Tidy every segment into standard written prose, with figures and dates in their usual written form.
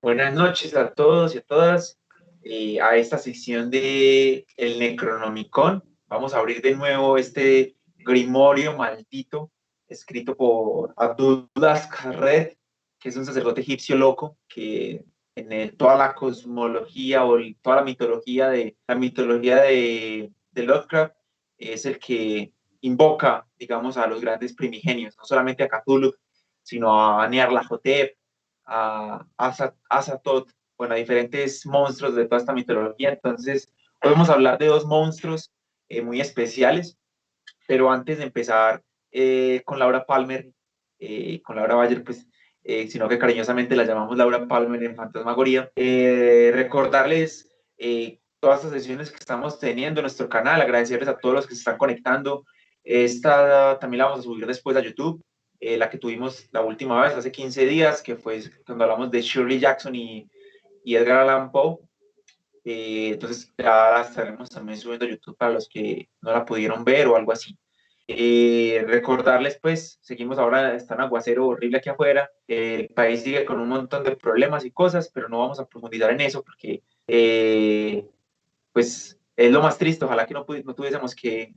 Buenas noches a todos y a todas a esta sección de El Necronomicon. Vamos a abrir de nuevo este grimorio maldito escrito por Abdullah Khaled, que es un sacerdote egipcio loco que toda la cosmología o toda la mitología de Lovecraft es el que invoca, digamos, a los grandes primigenios, no solamente a Cthulhu, sino a Nyarlathotep, a Azathoth, bueno, a diferentes monstruos de toda esta mitología. Entonces, podemos hablar de dos monstruos muy especiales, pero antes de empezar con Laura Palmer, con Laura Bayer, pues, sino que cariñosamente la llamamos Laura Palmer en Fantasmagoría, recordarles todas estas sesiones que estamos teniendo en nuestro canal, agradecerles a todos los que se están conectando. Esta también la vamos a subir después a YouTube, la que tuvimos la última vez, hace 15 días, que fue cuando hablamos de Shirley Jackson y Edgar Allan Poe. Entonces ya la estaremos también subiendo a YouTube para los que no la pudieron ver o algo así. Recordarles, pues, seguimos ahora, está un aguacero horrible aquí afuera, el país sigue con un montón de problemas y cosas, pero no vamos a profundizar en eso porque, pues, es lo más triste. Ojalá que no tuviésemos que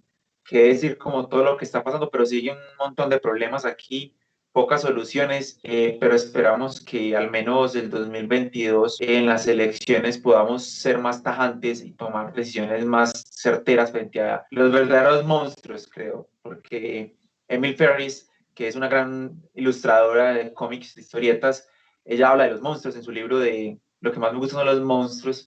decir como todo lo que está pasando, pero sigue un montón de problemas aquí, pocas soluciones, pero esperamos que al menos el 2022 en las elecciones podamos ser más tajantes y tomar decisiones más certeras frente a los verdaderos monstruos, creo, porque Emil Ferris, que es una gran ilustradora de cómics, de historietas, ella habla de los monstruos en su libro de Lo que más me gusta son los monstruos,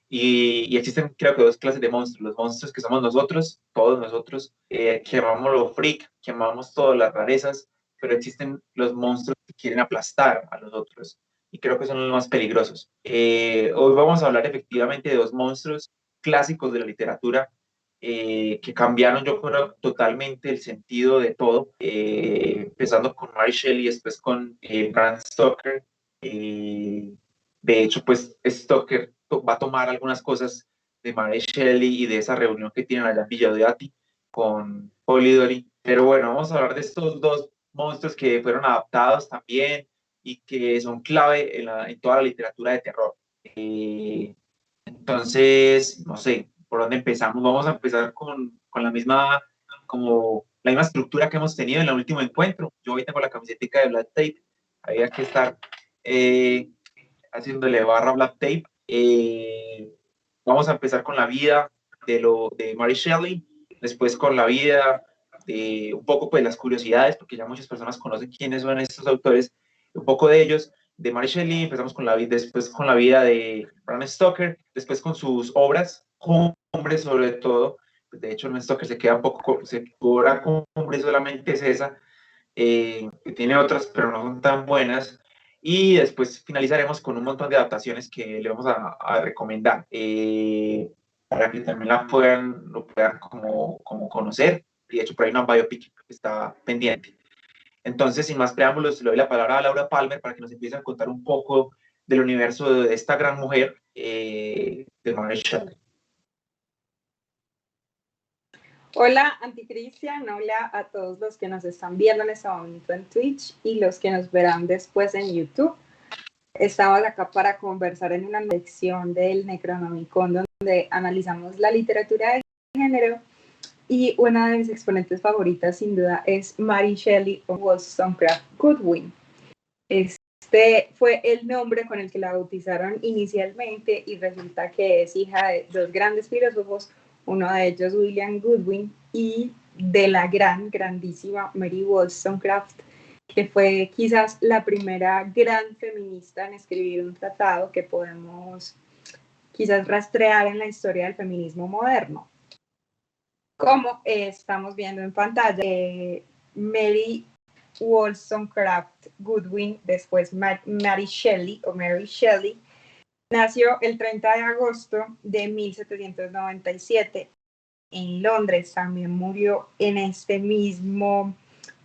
y existen, creo que, dos clases de monstruos. Los monstruos que somos nosotros, todos nosotros, que amamos lo freak, que amamos todas las rarezas, pero existen los monstruos que quieren aplastar a los otros, y creo que son los más peligrosos. Hoy vamos a hablar efectivamente de dos monstruos clásicos de la literatura, que cambiaron, yo creo, totalmente el sentido de todo, empezando con Mary Shelley y después con Bram Stoker. De hecho, pues Stoker va a tomar algunas cosas de Mary Shelley y de esa reunión que tienen allá en Villa Deati con Polidori. Pero bueno, vamos a hablar de estos dos monstruos que fueron adaptados también y que son clave en toda la literatura de terror. Entonces, no sé, ¿por dónde empezamos? Vamos a empezar con como la misma estructura que hemos tenido en el último encuentro. Yo hoy tengo la camiseta de Black Tape, había que estar eh, haciéndole barra Black Tape. Vamos a empezar con la vida de Mary Shelley, después con la vida de un poco pues las curiosidades, porque ya muchas personas conocen quiénes son estos autores, un poco de ellos, de Mary Shelley. Empezamos con después con la vida de Bram Stoker, después con sus obras, Cumbre sobre todo. De hecho, Bram Stoker se queda un poco, su obra Cumbre solamente es esa, que tiene otras, pero no son tan buenas. Y después finalizaremos con un montón de adaptaciones que le vamos a recomendar, para que también lo puedan como conocer. Y de hecho, por ahí una biopic que está pendiente. Entonces, sin más preámbulos, le doy la palabra a Laura Palmer para que nos empiece a contar un poco del universo de esta gran mujer, de Mary Shelley. Hola, Anticristian, hola a todos los que nos están viendo en este momento en Twitch y los que nos verán después en YouTube. Estamos acá para conversar en una lección del Necronomicon donde analizamos la literatura de género, y una de mis exponentes favoritas sin duda es Mary Shelley o Wollstonecraft Goodwin. Este fue el nombre con el que la bautizaron inicialmente y resulta que es hija de dos grandes filósofos, uno de ellos William Goodwin y de la grandísima Mary Wollstonecraft, que fue quizás la primera gran feminista en escribir un tratado que podemos quizás rastrear en la historia del feminismo moderno. Como estamos viendo en pantalla, Mary Wollstonecraft Goodwin, después Mary Shelley o Mary Shelley, nació el 30 de agosto de 1797 en Londres. También murió en este mismo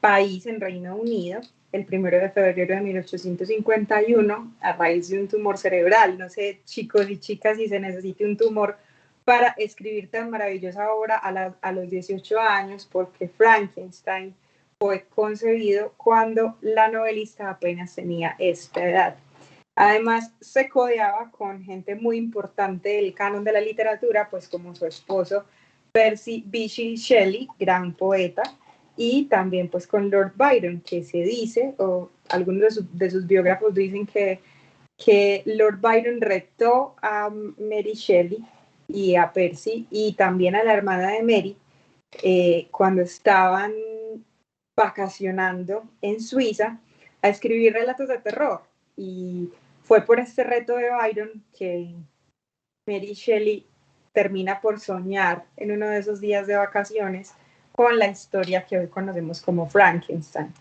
país, en Reino Unido, el 1 de febrero de 1851, a raíz de un tumor cerebral. No sé, chicos y chicas, si se necesite un tumor para escribir tan maravillosa obra a los 18 años, porque Frankenstein fue concebido cuando la novelista apenas tenía esta edad. Además, se codeaba con gente muy importante del canon de la literatura, pues como su esposo Percy Bysshe Shelley, gran poeta, y también pues con Lord Byron, que se dice, o algunos de sus biógrafos dicen que Lord Byron retó a Mary Shelley y a Percy y también a la hermana de Mary cuando estaban vacacionando en Suiza a escribir relatos de terror. Y fue por este reto de Byron que Mary Shelley termina por soñar en uno de esos días de vacaciones con la historia que hoy conocemos como Frankenstein.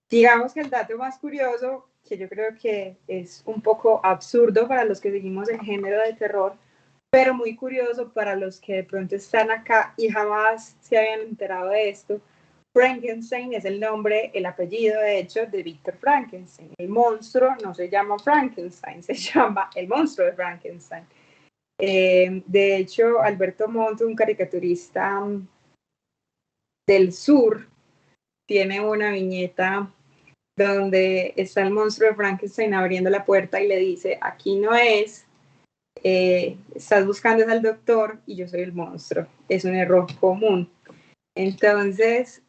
Digamos que el dato más curioso, que yo creo que es un poco absurdo para los que seguimos el género de terror, pero muy curioso para los que de pronto están acá y jamás se habían enterado de esto. Frankenstein es el nombre, el apellido, de hecho, de Víctor Frankenstein. El monstruo no se llama Frankenstein, se llama el monstruo de Frankenstein. De hecho, Alberto Montt, un caricaturista del sur, tiene una viñeta donde está el monstruo de Frankenstein abriendo la puerta y le dice, aquí no es, estás buscando al doctor y yo soy el monstruo. Es un error común. Entonces,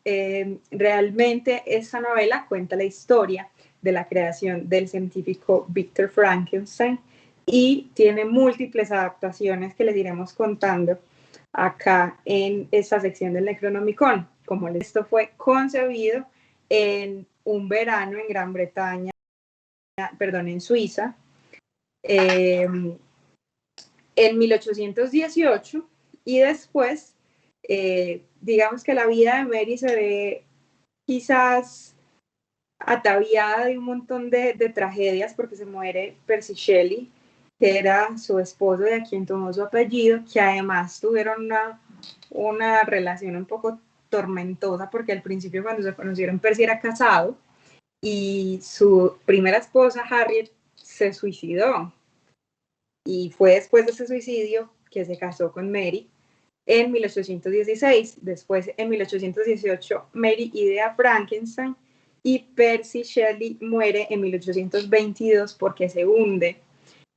realmente esta novela cuenta la historia de la creación del científico Victor Frankenstein y tiene múltiples adaptaciones que les iremos contando acá en esta sección del Necronomicon. Como esto fue concebido en un verano en Gran Bretaña, perdón, en Suiza, en 1818 y después, digamos que la vida de Mary se ve quizás ataviada de un montón de tragedias porque se muere Percy Shelley, que era su esposo y a quien tomó su apellido, que además tuvieron una relación un poco tormentosa porque al principio cuando se conocieron Percy era casado y su primera esposa Harriet se suicidó y fue después de ese suicidio que se casó con Mary en 1816. Después, en 1818, Mary idea Frankenstein y Percy Shelley muere en 1822 porque se hunde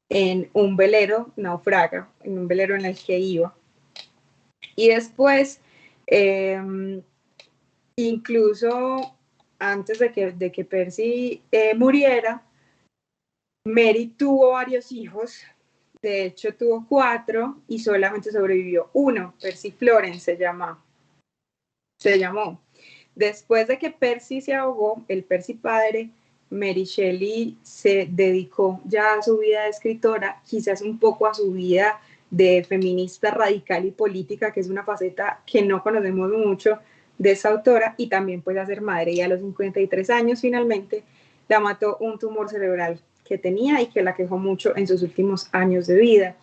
en un velero, naufraga, en un velero en el que iba. Y después, incluso antes de que Percy muriera, Mary tuvo varios hijos. De hecho, tuvo 4 y solamente sobrevivió uno. Percy Florence se llamó. Después de que Percy se ahogó, el Percy padre, Mary Shelley se dedicó ya a su vida de escritora, quizás un poco a su vida de feminista radical y política, que es una faceta que no conocemos mucho de esa autora, y también puede a ser madre. Y a los 53 años finalmente la mató un tumor cerebral que tenía y que la quejó mucho en sus últimos años de vida.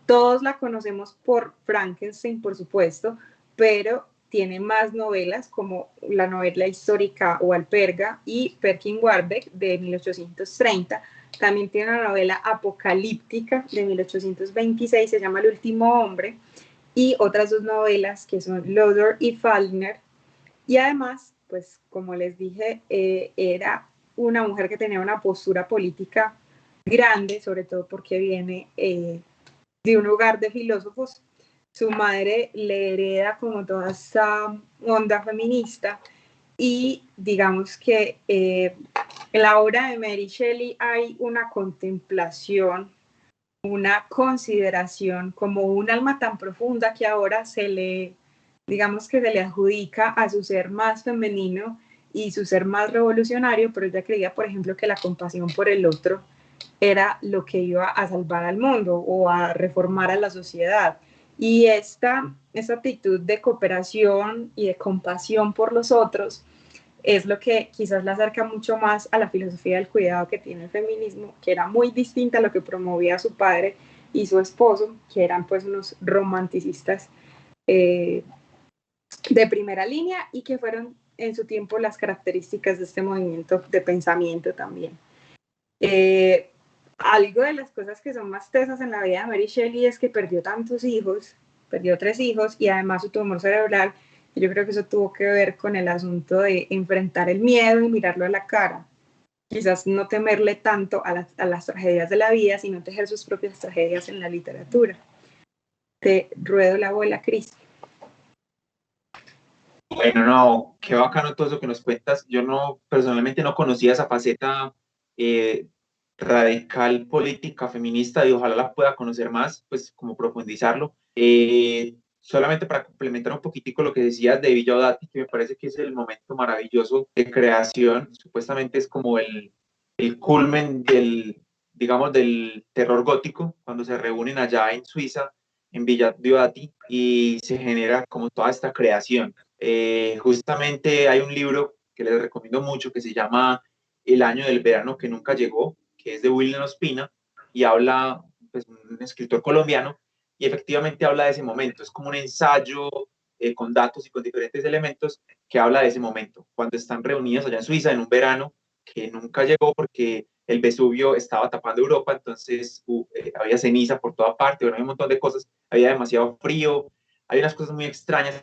Todos la conocemos por Frankenstein, por supuesto, pero tiene más novelas como la novela histórica Walperga y Perkin Warbeck de 1830. También tiene una novela apocalíptica de 1826, se llama El último hombre, y otras 2 novelas que son Loder y Faulkner. Y además, pues como les dije, era una mujer que tenía una postura política grande, sobre todo porque viene de un hogar de filósofos. Su madre le hereda como toda esa onda feminista y digamos que en la obra de Mary Shelley hay una contemplación, una consideración, como un alma tan profunda que ahora digamos que se le adjudica a su ser más femenino y su ser más revolucionario, pero ella creía, por ejemplo, que la compasión por el otro era lo que iba a salvar al mundo o a reformar a la sociedad. Y esta actitud de cooperación y de compasión por los otros es lo que quizás la acerca mucho más a la filosofía del cuidado que tiene el feminismo, que era muy distinta a lo que promovía su padre y su esposo, que eran pues unos romanticistas de primera línea y que fueron en su tiempo las características de este movimiento de pensamiento también. Algo de las cosas que son más tesas en la vida de Mary Shelley es que perdió tantos hijos, perdió 3 hijos y además su tumor cerebral. Yo creo que eso tuvo que ver con el asunto de enfrentar el miedo y mirarlo a la cara. quizás no temerle tanto a las tragedias de la vida, sino tejer sus propias tragedias en la literatura. Te ruedo la bola, Cris. Bueno, no, qué bacano todo eso que nos cuentas. Yo no, personalmente no conocía esa faceta radical, política, feminista, y ojalá la pueda conocer más, pues como profundizarlo. Solamente para complementar un poquitico lo que decías de Villa Odati, que me parece que es el momento maravilloso de creación, supuestamente es como el culmen del, digamos, del terror gótico, cuando se reúnen allá en Suiza, en Villa Odati, y se genera como toda esta creación. Justamente hay un libro que les recomiendo mucho que se llama El año del verano que nunca llegó, que es de William Ospina, y habla, pues, un escritor colombiano, y efectivamente habla de ese momento. Es como un ensayo con datos y con diferentes elementos que habla de ese momento, cuando están reunidos allá en Suiza en un verano que nunca llegó porque el Vesubio estaba tapando Europa, entonces había ceniza por toda parte, bueno, hay un montón de cosas, había demasiado frío, hay unas cosas muy extrañas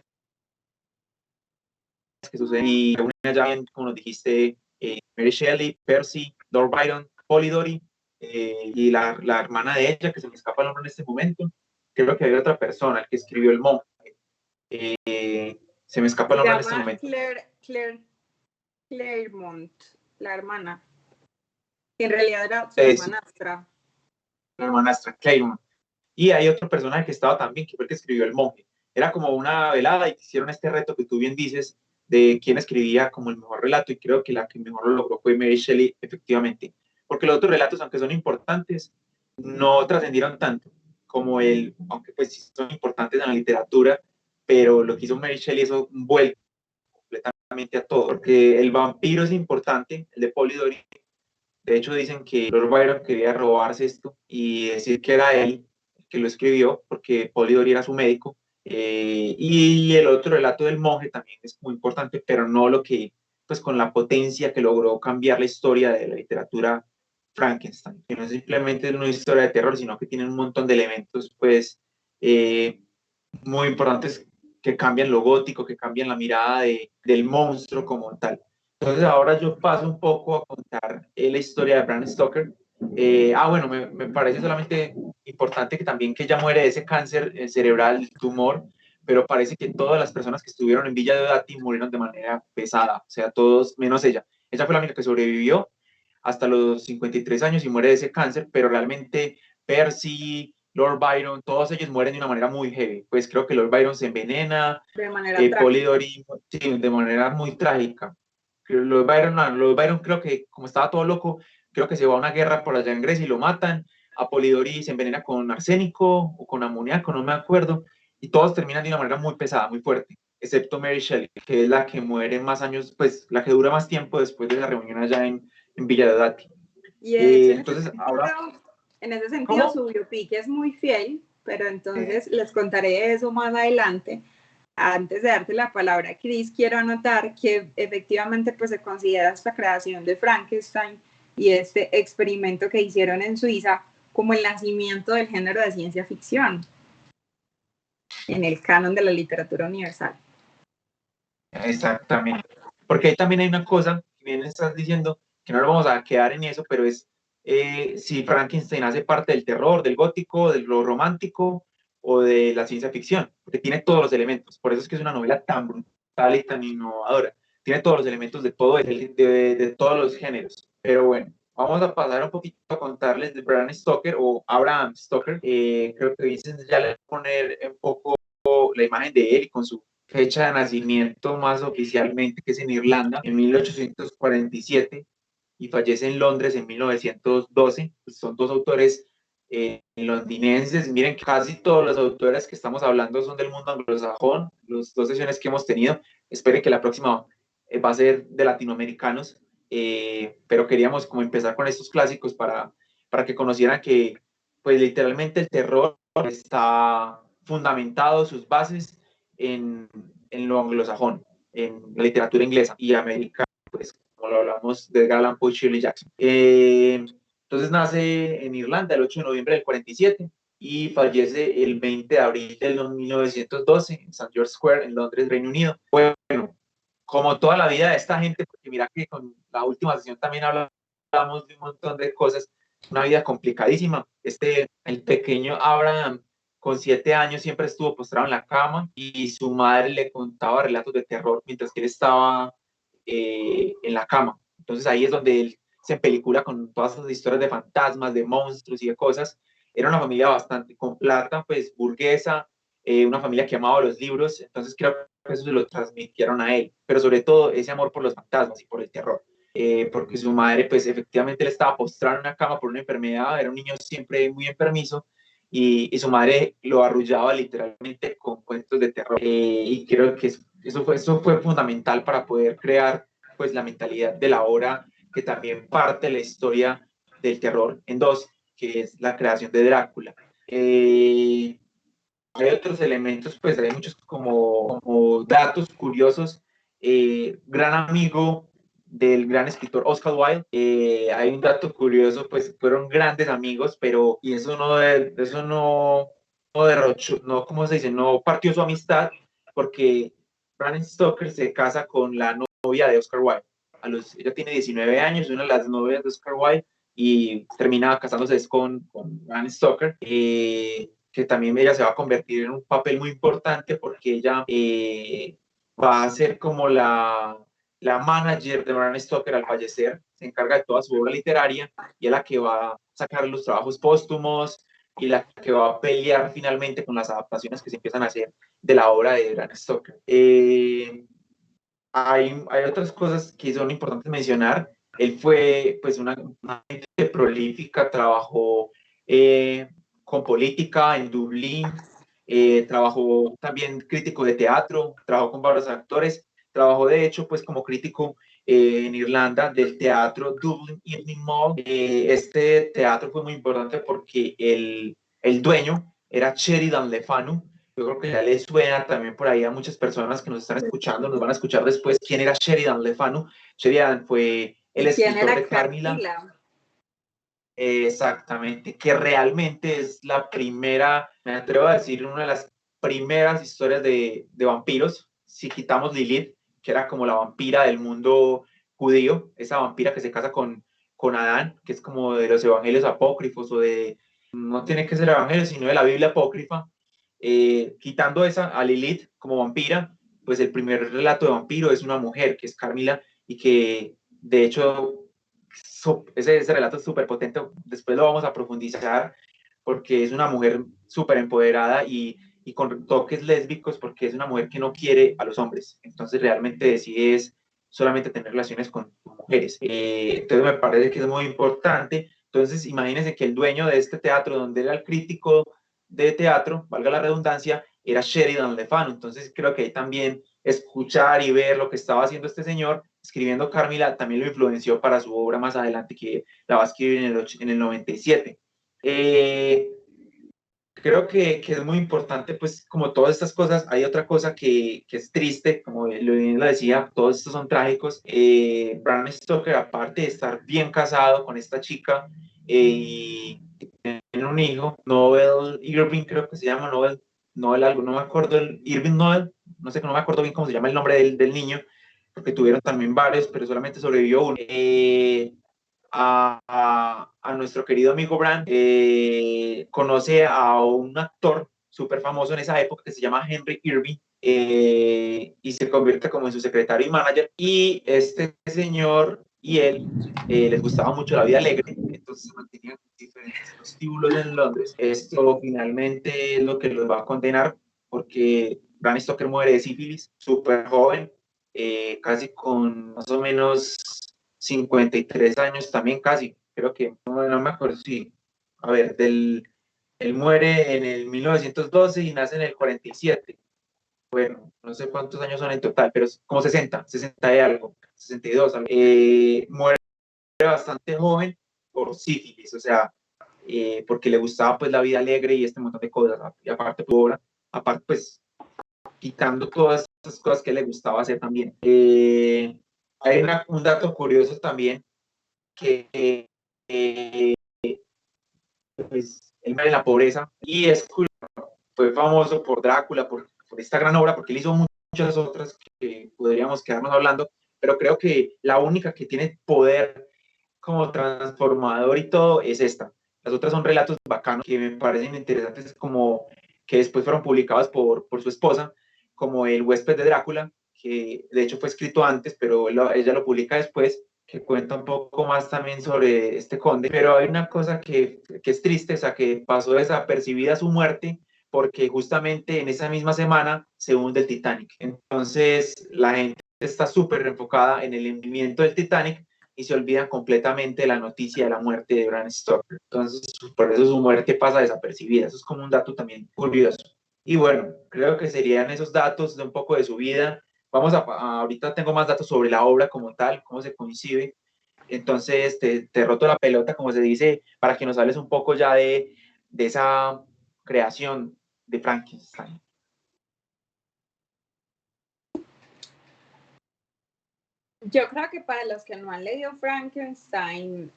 que suceden y allá, como nos dijiste, Mary Shelley, Percy, Lord Byron, Polidori, y la hermana de ella, que se me escapa el nombre en este momento, creo que había otra persona, el que escribió El Monje, se me escapa el Se nombre en este llama momento. Claremont, la hermana. En realidad era su Sí, hermanastra. la hermanastra Claymont. Y hay otro personaje que estaba también, que fue el que escribió El Monje. Era como una velada y hicieron este reto que tú bien dices de quién escribía como el mejor relato, y creo que la que mejor lo logró fue Mary Shelley, efectivamente. Porque los otros relatos, aunque son importantes, no trascendieron tanto como el, aunque pues sí son importantes en la literatura, pero lo que hizo Mary Shelley es un vuelco completamente a todo, porque el vampiro es importante, el de Polidori. De hecho, dicen que Lord Byron quería robarse esto y decir que era él el que lo escribió, porque Polidori era su médico. Y el otro relato del monje también es muy importante, pero no lo que, pues con la potencia que logró cambiar la historia de la literatura Frankenstein, que no es simplemente una historia de terror, sino que tiene un montón de elementos, pues, muy importantes que cambian lo gótico, que cambian la mirada del monstruo como tal. Entonces ahora yo paso un poco a contar la historia de Bram Stoker. Bueno, me parece solamente importante que también que ella muere de ese cáncer cerebral, tumor, pero parece que todas las personas que estuvieron en Villa de Odati murieron de manera pesada, o sea, todos menos ella. Ella fue la única que sobrevivió hasta los 53 años y muere de ese cáncer, pero realmente Percy, Lord Byron, todos ellos mueren de una manera muy heavy. Pues creo que Lord Byron se envenena, De manera trágica. Polidori, sí, de manera muy trágica. Lord Byron creo que, como estaba todo loco, creo que se va a una guerra por allá en Grecia y lo matan. A Polidori se envenena con arsénico o con amoníaco, no me acuerdo. Y todos terminan de una manera muy pesada, muy fuerte, excepto Mary Shelley, que es la que muere más años, pues la que dura más tiempo después de la reunión allá en Villa de Dati. Y de hecho, Entonces, ahora, en ese sentido, ¿cómo? su biopic es muy fiel, pero entonces les contaré eso más adelante. Antes de darte la palabra, Cris, quiero anotar que efectivamente pues, se considera esta creación de Frankenstein y este experimento que hicieron en Suiza como el nacimiento del género de ciencia ficción en el canon de la literatura universal. Exactamente. Porque ahí también hay una cosa, bien estás diciendo, que no nos vamos a quedar en eso, pero es si Frankenstein hace parte del terror, del gótico, de lo romántico o de la ciencia ficción, porque tiene todos los elementos. Por eso es que es una novela tan brutal y tan innovadora. Tiene todos los elementos de todo, de todos los géneros. Pero bueno, vamos a pasar un poquito a contarles de Bram Stoker o Abraham Stoker. Creo que Vincent ya le voy a poner un poco la imagen de él con su fecha de nacimiento más oficialmente, que es en Irlanda, en 1847, y fallece en Londres en 1912. Pues son dos autores londinenses. Miren que casi todos los autores que estamos hablando son del mundo anglosajón, las dos sesiones que hemos tenido. Esperen que la próxima va a ser de latinoamericanos, pero queríamos como empezar con estos clásicos para que conocieran que pues literalmente el terror está fundamentado, sus bases en lo anglosajón, en la literatura inglesa y americana, pues como lo hablamos de Edgar Allan Poe y Shirley Jackson. Entonces nace en Irlanda el 8 de noviembre del 47 y fallece el 20 de abril del 1912 en St. George Square, en Londres, Reino Unido. Bueno, como toda la vida de esta gente, porque mira que con la última sesión también habla hablamos de un montón de cosas, una vida complicadísima. El pequeño Abraham, con 7 años, siempre estuvo postrado en la cama y su madre le contaba relatos de terror mientras que él estaba en la cama. Entonces ahí es donde él se empelicula con todas esas historias de fantasmas, de monstruos y de cosas. Era una familia bastante con plata, pues burguesa, una familia que amaba los libros, entonces creo que eso se lo transmitieron a él, pero sobre todo ese amor por los fantasmas y por el terror. Porque su madre, pues efectivamente le estaba postrada en una cama por una enfermedad, era un niño siempre muy enfermizo, y su madre lo arrullaba literalmente con cuentos de terror. Y creo que eso fue fundamental para poder crear pues la mentalidad de la obra, que también parte la historia del terror en dos, que es la creación de Drácula. Hay otros elementos, pues hay muchos como datos curiosos. Gran amigo del gran escritor Oscar Wilde. Hay un dato curioso, pues fueron grandes amigos, pero y eso no derrochó, no, ¿cómo se dice? No partió su amistad, porque Bram Stoker se casa con la novia de Oscar Wilde. Ella tiene 19 años, una de las novias de Oscar Wilde, y termina casándose con Bram Stoker. Que también ella se va a convertir en un papel muy importante, porque ella va a ser como la manager de Bram Stoker al fallecer, se encarga de toda su obra literaria y es la que va a sacar los trabajos póstumos y la que va a pelear finalmente con las adaptaciones que se empiezan a hacer de la obra de Bram Stoker. Hay otras cosas que son importantes mencionar. Él fue pues una mente prolífica, trabajó con política en Dublín, trabajó también crítico de teatro, trabajó con varios actores, trabajó de hecho pues como crítico en Irlanda del teatro Dublin Evening Mall. Este teatro fue muy importante porque el dueño era Sheridan Le Fanu. Yo creo que ya le suena también por ahí a muchas personas que nos están escuchando, nos van a escuchar después quién era Sheridan Le Fanu. Sheridan fue el escritor de Carmilla. Exactamente, que realmente es la primera, me atrevo a decir, una de las primeras historias de vampiros, si quitamos Lilith, que era como la vampira del mundo judío, esa vampira que se casa con Adán, que es como de los evangelios apócrifos, o de, no tiene que ser evangelio, sino de la Biblia apócrifa. Quitando esa a Lilith como vampira, pues el primer relato de vampiro es una mujer, que es Carmila, y que de hecho ese relato es súper potente, después lo vamos a profundizar, porque es una mujer súper empoderada y con toques lésbicos, porque es una mujer que no quiere a los hombres, entonces realmente decide solamente tener relaciones con mujeres. Entonces me parece que es muy importante. Entonces imagínense que el dueño de este teatro, donde era el crítico de teatro, valga la redundancia, era Sheridan Le Fanu. Entonces creo que ahí también escuchar y ver lo que estaba haciendo este señor escribiendo Carmila también lo influenció para su obra más adelante, que la va a escribir en el 97. Creo que es muy importante, pues como todas estas cosas, hay otra cosa que es triste, como lo decía, todos estos son trágicos. Bram Stoker, aparte de estar bien casado con esta chica y tiene un hijo, Noel Irving, creo que se llama Noel algo, no me acuerdo, Irving Noel, no sé, no me acuerdo bien cómo se llama el nombre del niño, porque tuvieron también varios, pero solamente sobrevivió uno. A nuestro querido amigo Bran, conoce a un actor súper famoso en esa época que se llama Henry Irving, y se convierte como en su secretario y manager, y este señor y él les gustaba mucho la vida alegre, entonces se mantenían en diferentes prostíbulos en Londres. Esto finalmente es lo que los va a condenar, porque Bram Stoker muere de sífilis súper joven, casi con más o menos 53 años también casi, creo que, no me acuerdo si, a ver, él muere en el 1912 y nace en el 47. Bueno, no sé cuántos años son en total, pero es como 60 de algo, 62. Muere bastante joven por sífilis, o sea, porque le gustaba pues la vida alegre y este montón de cosas, y aparte tu obra, aparte pues quitando todas esas cosas que le gustaba hacer también. Hay un dato curioso también, que pues, él muere en la pobreza y fue famoso por Drácula, por esta gran obra, porque él hizo muchas otras que podríamos quedarnos hablando, pero creo que la única que tiene poder como transformador y todo es esta. Las otras son relatos bacanos que me parecen interesantes, como que después fueron publicados por su esposa, como El huésped de Drácula, que de hecho fue escrito antes, pero ella lo publica después, que cuenta un poco más también sobre este conde. Pero hay una cosa que es triste, o sea, que pasó desapercibida su muerte, porque justamente en esa misma semana se hunde el Titanic. Entonces la gente está súper enfocada en el hundimiento del Titanic y se olvidan completamente de la noticia de la muerte de Bram Stoker. Entonces, por eso su muerte pasa desapercibida. Eso es como un dato también curioso. Y bueno, creo que serían esos datos de un poco de su vida. Vamos ahorita tengo más datos sobre la obra como tal, cómo se concibe. Entonces, te roto la pelota, como se dice, para que nos hables un poco ya de esa creación de Frankenstein. Yo creo que para los que no han leído Frankenstein,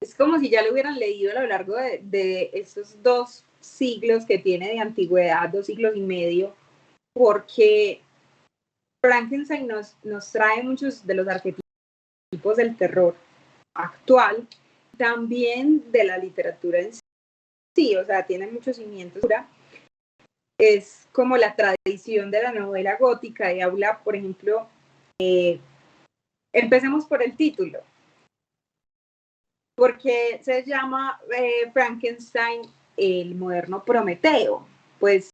es como si ya lo hubieran leído a lo largo de estos 2 siglos que tiene de antigüedad, 2 siglos y medio, porque Frankenstein nos trae muchos de los arquetipos del terror actual, también de la literatura en sí, o sea, tiene muchos cimientos. Es como la tradición de la novela gótica y habla, por ejemplo, empecemos por el título. Porque se llama Frankenstein el moderno Prometeo. Pues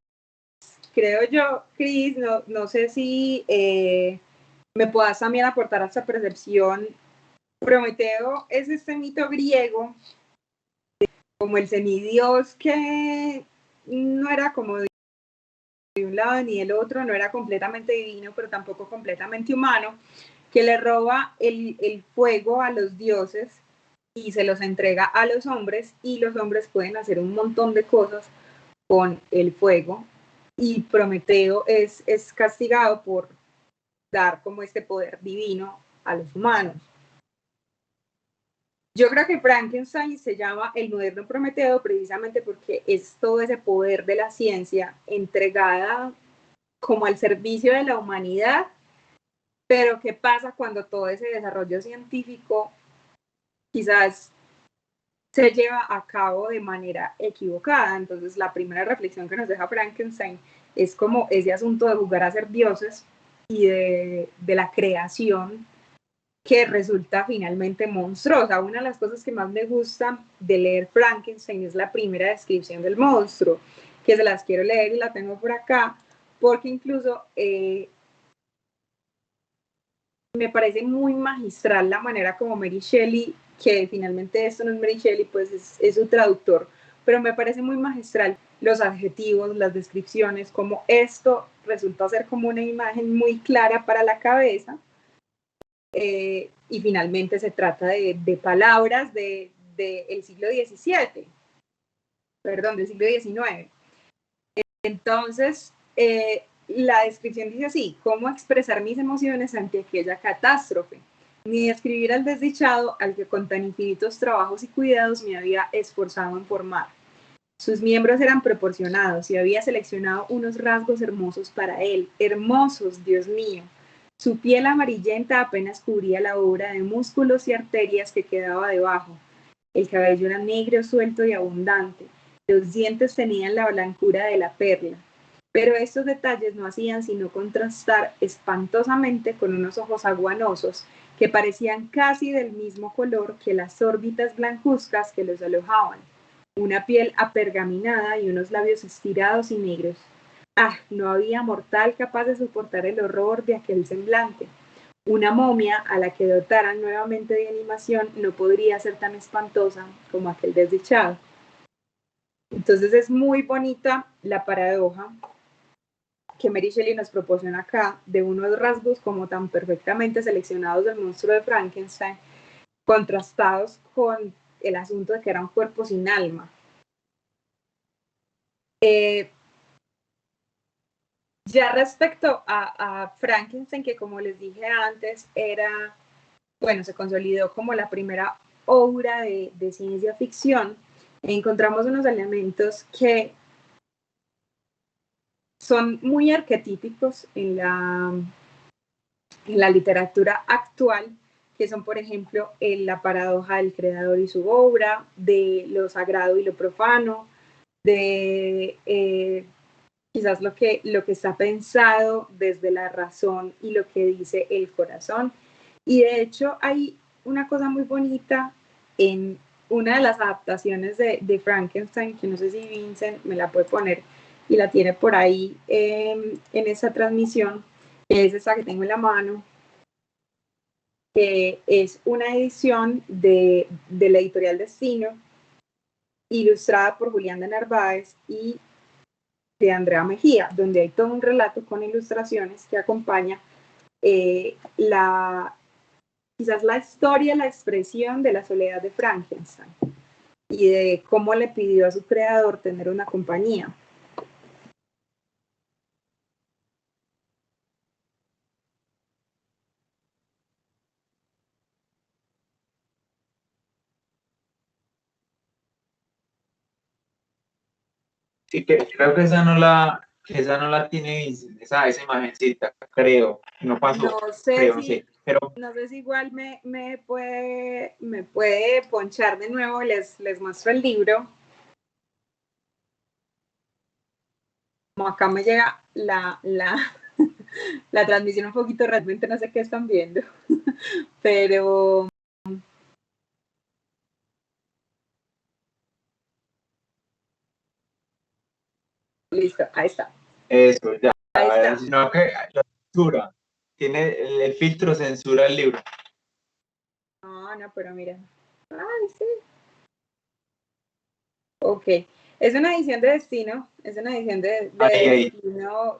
creo yo, Cris, no sé si me puedas también aportar a esta percepción. Prometeo es este mito griego, como el semidios que no era como de un lado ni del otro, no era completamente divino, pero tampoco completamente humano, que le roba el fuego a los dioses y se los entrega a los hombres, y los hombres pueden hacer un montón de cosas con el fuego, y Prometeo es castigado por dar como este poder divino a los humanos. Yo creo que Frankenstein se llama el moderno Prometeo precisamente porque es todo ese poder de la ciencia entregada como al servicio de la humanidad, pero ¿qué pasa cuando todo ese desarrollo científico quizás se lleva a cabo de manera equivocada? Entonces la primera reflexión que nos deja Frankenstein es como ese asunto de jugar a ser dioses y de la creación que resulta finalmente monstruosa. Una de las cosas que más me gusta de leer Frankenstein es la primera descripción del monstruo, que se las quiero leer y la tengo por acá, porque incluso me parece muy magistral la manera como Mary Shelley, que finalmente esto no es Mary Shelley, pues es su traductor, pero me parece muy magistral los adjetivos, las descripciones, como esto resulta ser como una imagen muy clara para la cabeza, y finalmente se trata de palabras del siglo XVII, perdón, del siglo XIX. Entonces, la descripción dice así: ¿cómo expresar mis emociones ante aquella catástrofe? Ni describir al desdichado al que con tan infinitos trabajos y cuidados me había esforzado en formar. Sus miembros eran proporcionados y había seleccionado unos rasgos hermosos para él, hermosos, Dios mío. Su piel amarillenta apenas cubría la obra de músculos y arterias que quedaba debajo. El cabello era negro, suelto y abundante. Los dientes tenían la blancura de la perla. Pero estos detalles no hacían sino contrastar espantosamente con unos ojos aguanosos que parecían casi del mismo color que las órbitas blancuzcas que los alojaban, una piel apergaminada y unos labios estirados y negros. Ah, no había mortal capaz de soportar el horror de aquel semblante. Una momia a la que dotaran nuevamente de animación no podría ser tan espantosa como aquel desdichado. Entonces es muy bonita la paradoja que Mary Shelley nos proporciona acá de unos rasgos como tan perfectamente seleccionados del monstruo de Frankenstein, contrastados con el asunto de que era un cuerpo sin alma. Ya respecto a Frankenstein, que como les dije antes, era, bueno, se consolidó como la primera obra de ciencia ficción, encontramos unos elementos que son muy arquetípicos en la en la literatura actual, que son, por ejemplo, la paradoja del creador y su obra, de lo sagrado y lo profano, de quizás lo que está pensado desde la razón y lo que dice el corazón. Y de hecho hay una cosa muy bonita en una de las adaptaciones de Frankenstein, que no sé si Vincent me la puede poner y la tiene por ahí en esa transmisión, que es esa que tengo en la mano, que es una edición de la editorial Destino, ilustrada por Julián de Narváez y de Andrea Mejía, donde hay todo un relato con ilustraciones que acompaña quizás la historia, la expresión de la soledad de Frankenstein y de cómo le pidió a su creador tener una compañía. Sí, creo que esa no la tiene Vincent, esa imagencita, creo. No No pasó, sé creo, no si, sé. Pero no sé si igual me puede ponchar de nuevo, les muestro el libro. Como acá me llega la transmisión un poquito, realmente no sé qué están viendo, pero listo, ahí está. eso, ya. Ahí está. Sino que la censura, tiene el filtro censura el libro. No, pero mira. Ay, sí. Ok. Es una edición de Destino, es una edición de Ahí. Destino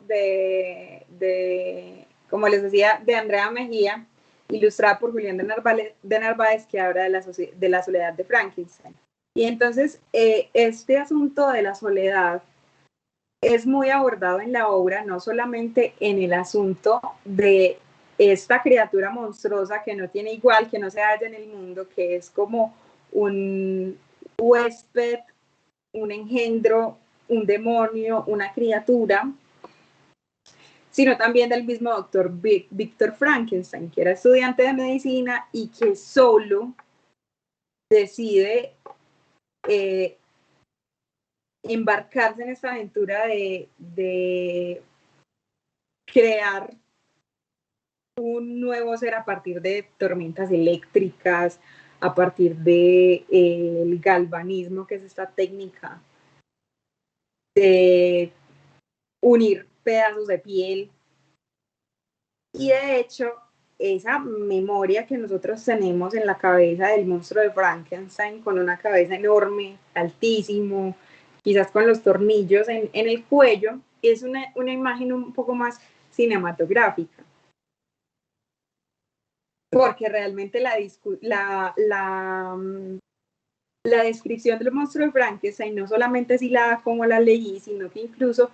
como les decía, de Andrea Mejía, ilustrada por Julián de Narváez, que habla de la soledad de Frankenstein. Y entonces, este asunto de la soledad es muy abordado en la obra, no solamente en el asunto de esta criatura monstruosa que no tiene igual, que no se halla en el mundo, que es como un huésped, un engendro, un demonio, una criatura, sino también del mismo doctor Víctor Frankenstein, que era estudiante de medicina y que solo decide embarcarse en esta aventura de crear un nuevo ser a partir de tormentas eléctricas, a partir de el galvanismo, que es esta técnica de unir pedazos de piel. Y de hecho, esa memoria que nosotros tenemos en la cabeza del monstruo de Frankenstein, con una cabeza enorme, altísimo, quizás con los tornillos en el cuello, es una imagen un poco más cinematográfica. Porque realmente la descripción del monstruo de Frankenstein no solamente es hilada como la leí, sino que incluso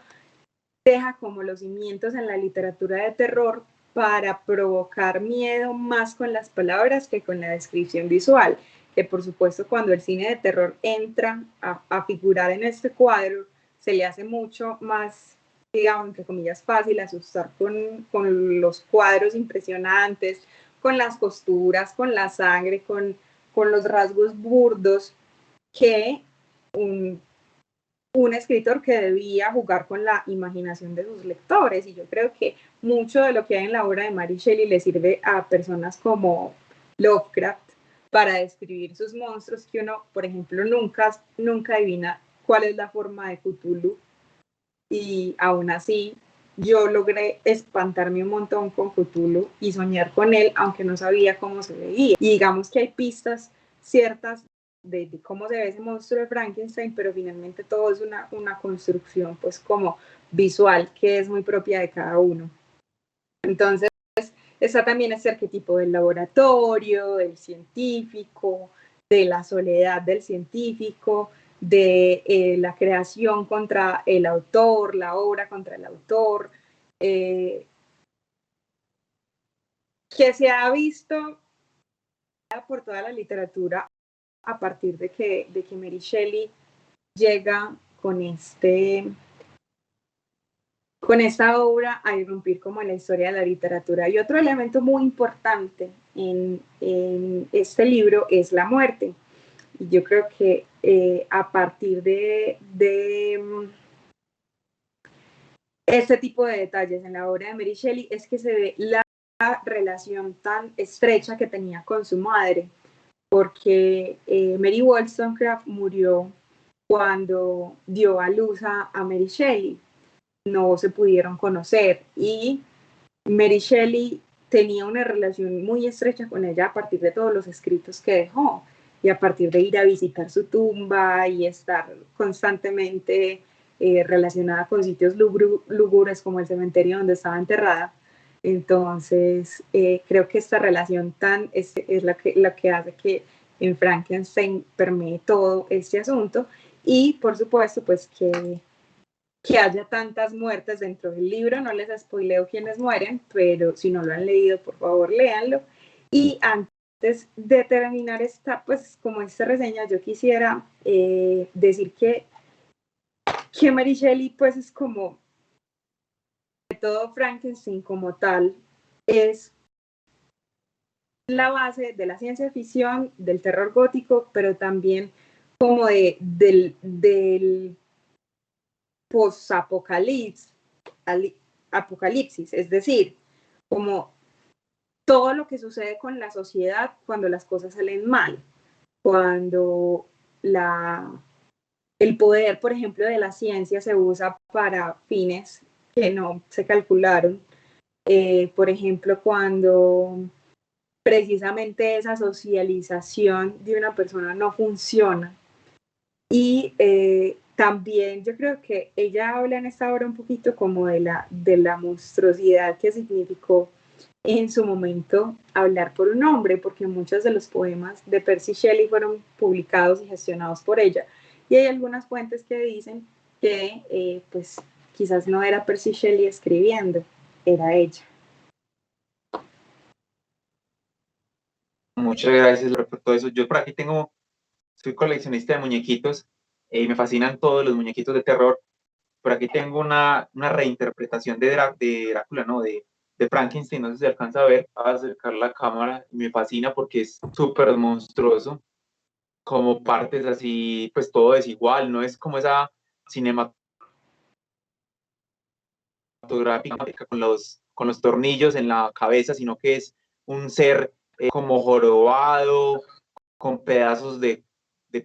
deja como los cimientos en la literatura de terror para provocar miedo más con las palabras que con la descripción visual, que por supuesto cuando el cine de terror entra a figurar en este cuadro, se le hace mucho más, digamos, entre comillas, fácil asustar con los cuadros impresionantes, con las costuras, con la sangre, con los rasgos burdos, que un escritor que debía jugar con la imaginación de sus lectores. Y yo creo que mucho de lo que hay en la obra de Mary Shelley le sirve a personas como Lovecraft para describir sus monstruos, que uno, por ejemplo, nunca adivina cuál es la forma de Cthulhu. Y aún así, yo logré espantarme un montón con Cthulhu y soñar con él, aunque no sabía cómo se veía. Y digamos que hay pistas ciertas de cómo se ve ese monstruo de Frankenstein, pero finalmente todo es una construcción pues como visual que es muy propia de cada uno. Entonces, está también ese arquetipo del laboratorio, del científico, de la soledad del científico, de la creación contra el autor, la obra contra el autor, que se ha visto por toda la literatura a partir de que Mary Shelley llega con con esta obra a irrumpir como en la historia de la literatura. Y otro elemento muy importante en este libro es la muerte. Y yo creo que a partir de este tipo de detalles en la obra de Mary Shelley es que se ve la relación tan estrecha que tenía con su madre, porque Mary Wollstonecraft murió cuando dio a luz a Mary Shelley. No se pudieron conocer y Mary Shelley tenía una relación muy estrecha con ella a partir de todos los escritos que dejó y a partir de ir a visitar su tumba y estar constantemente relacionada con sitios lúgubres como el cementerio donde estaba enterrada. Entonces, creo que esta relación es la que hace que en Frankenstein permee todo este asunto y, por supuesto, pues que haya tantas muertes dentro del libro. No les spoileo quiénes mueren, pero si no lo han leído, por favor, léanlo. Y antes de terminar como esta reseña, yo quisiera decir que Mary Shelley, pues es como todo Frankenstein como tal, es la base de la ciencia ficción, del terror gótico, pero también como del post-apocalipsis, es decir, como todo lo que sucede con la sociedad cuando las cosas salen mal, cuando el poder, por ejemplo, de la ciencia se usa para fines que no se calcularon. Por ejemplo, cuando precisamente esa socialización de una persona no funciona. Y también yo creo que ella habla en esta obra un poquito como de la monstruosidad que significó en su momento hablar por un hombre, porque muchos de los poemas de Percy Shelley fueron publicados y gestionados por ella. Y hay algunas fuentes que dicen que pues quizás no era Percy Shelley escribiendo, era ella. Muchas gracias por todo eso. Yo por aquí soy coleccionista de muñequitos y me fascinan todos los muñequitos de terror. Por aquí tengo una reinterpretación de Drácula, ¿no? De Frankenstein, no sé si se alcanza a ver, a acercar la cámara, me fascina porque es súper monstruoso, como partes así, pues todo es igual, no es como esa cinematográfica con los tornillos en la cabeza, sino que es un ser como jorobado, con pedazos de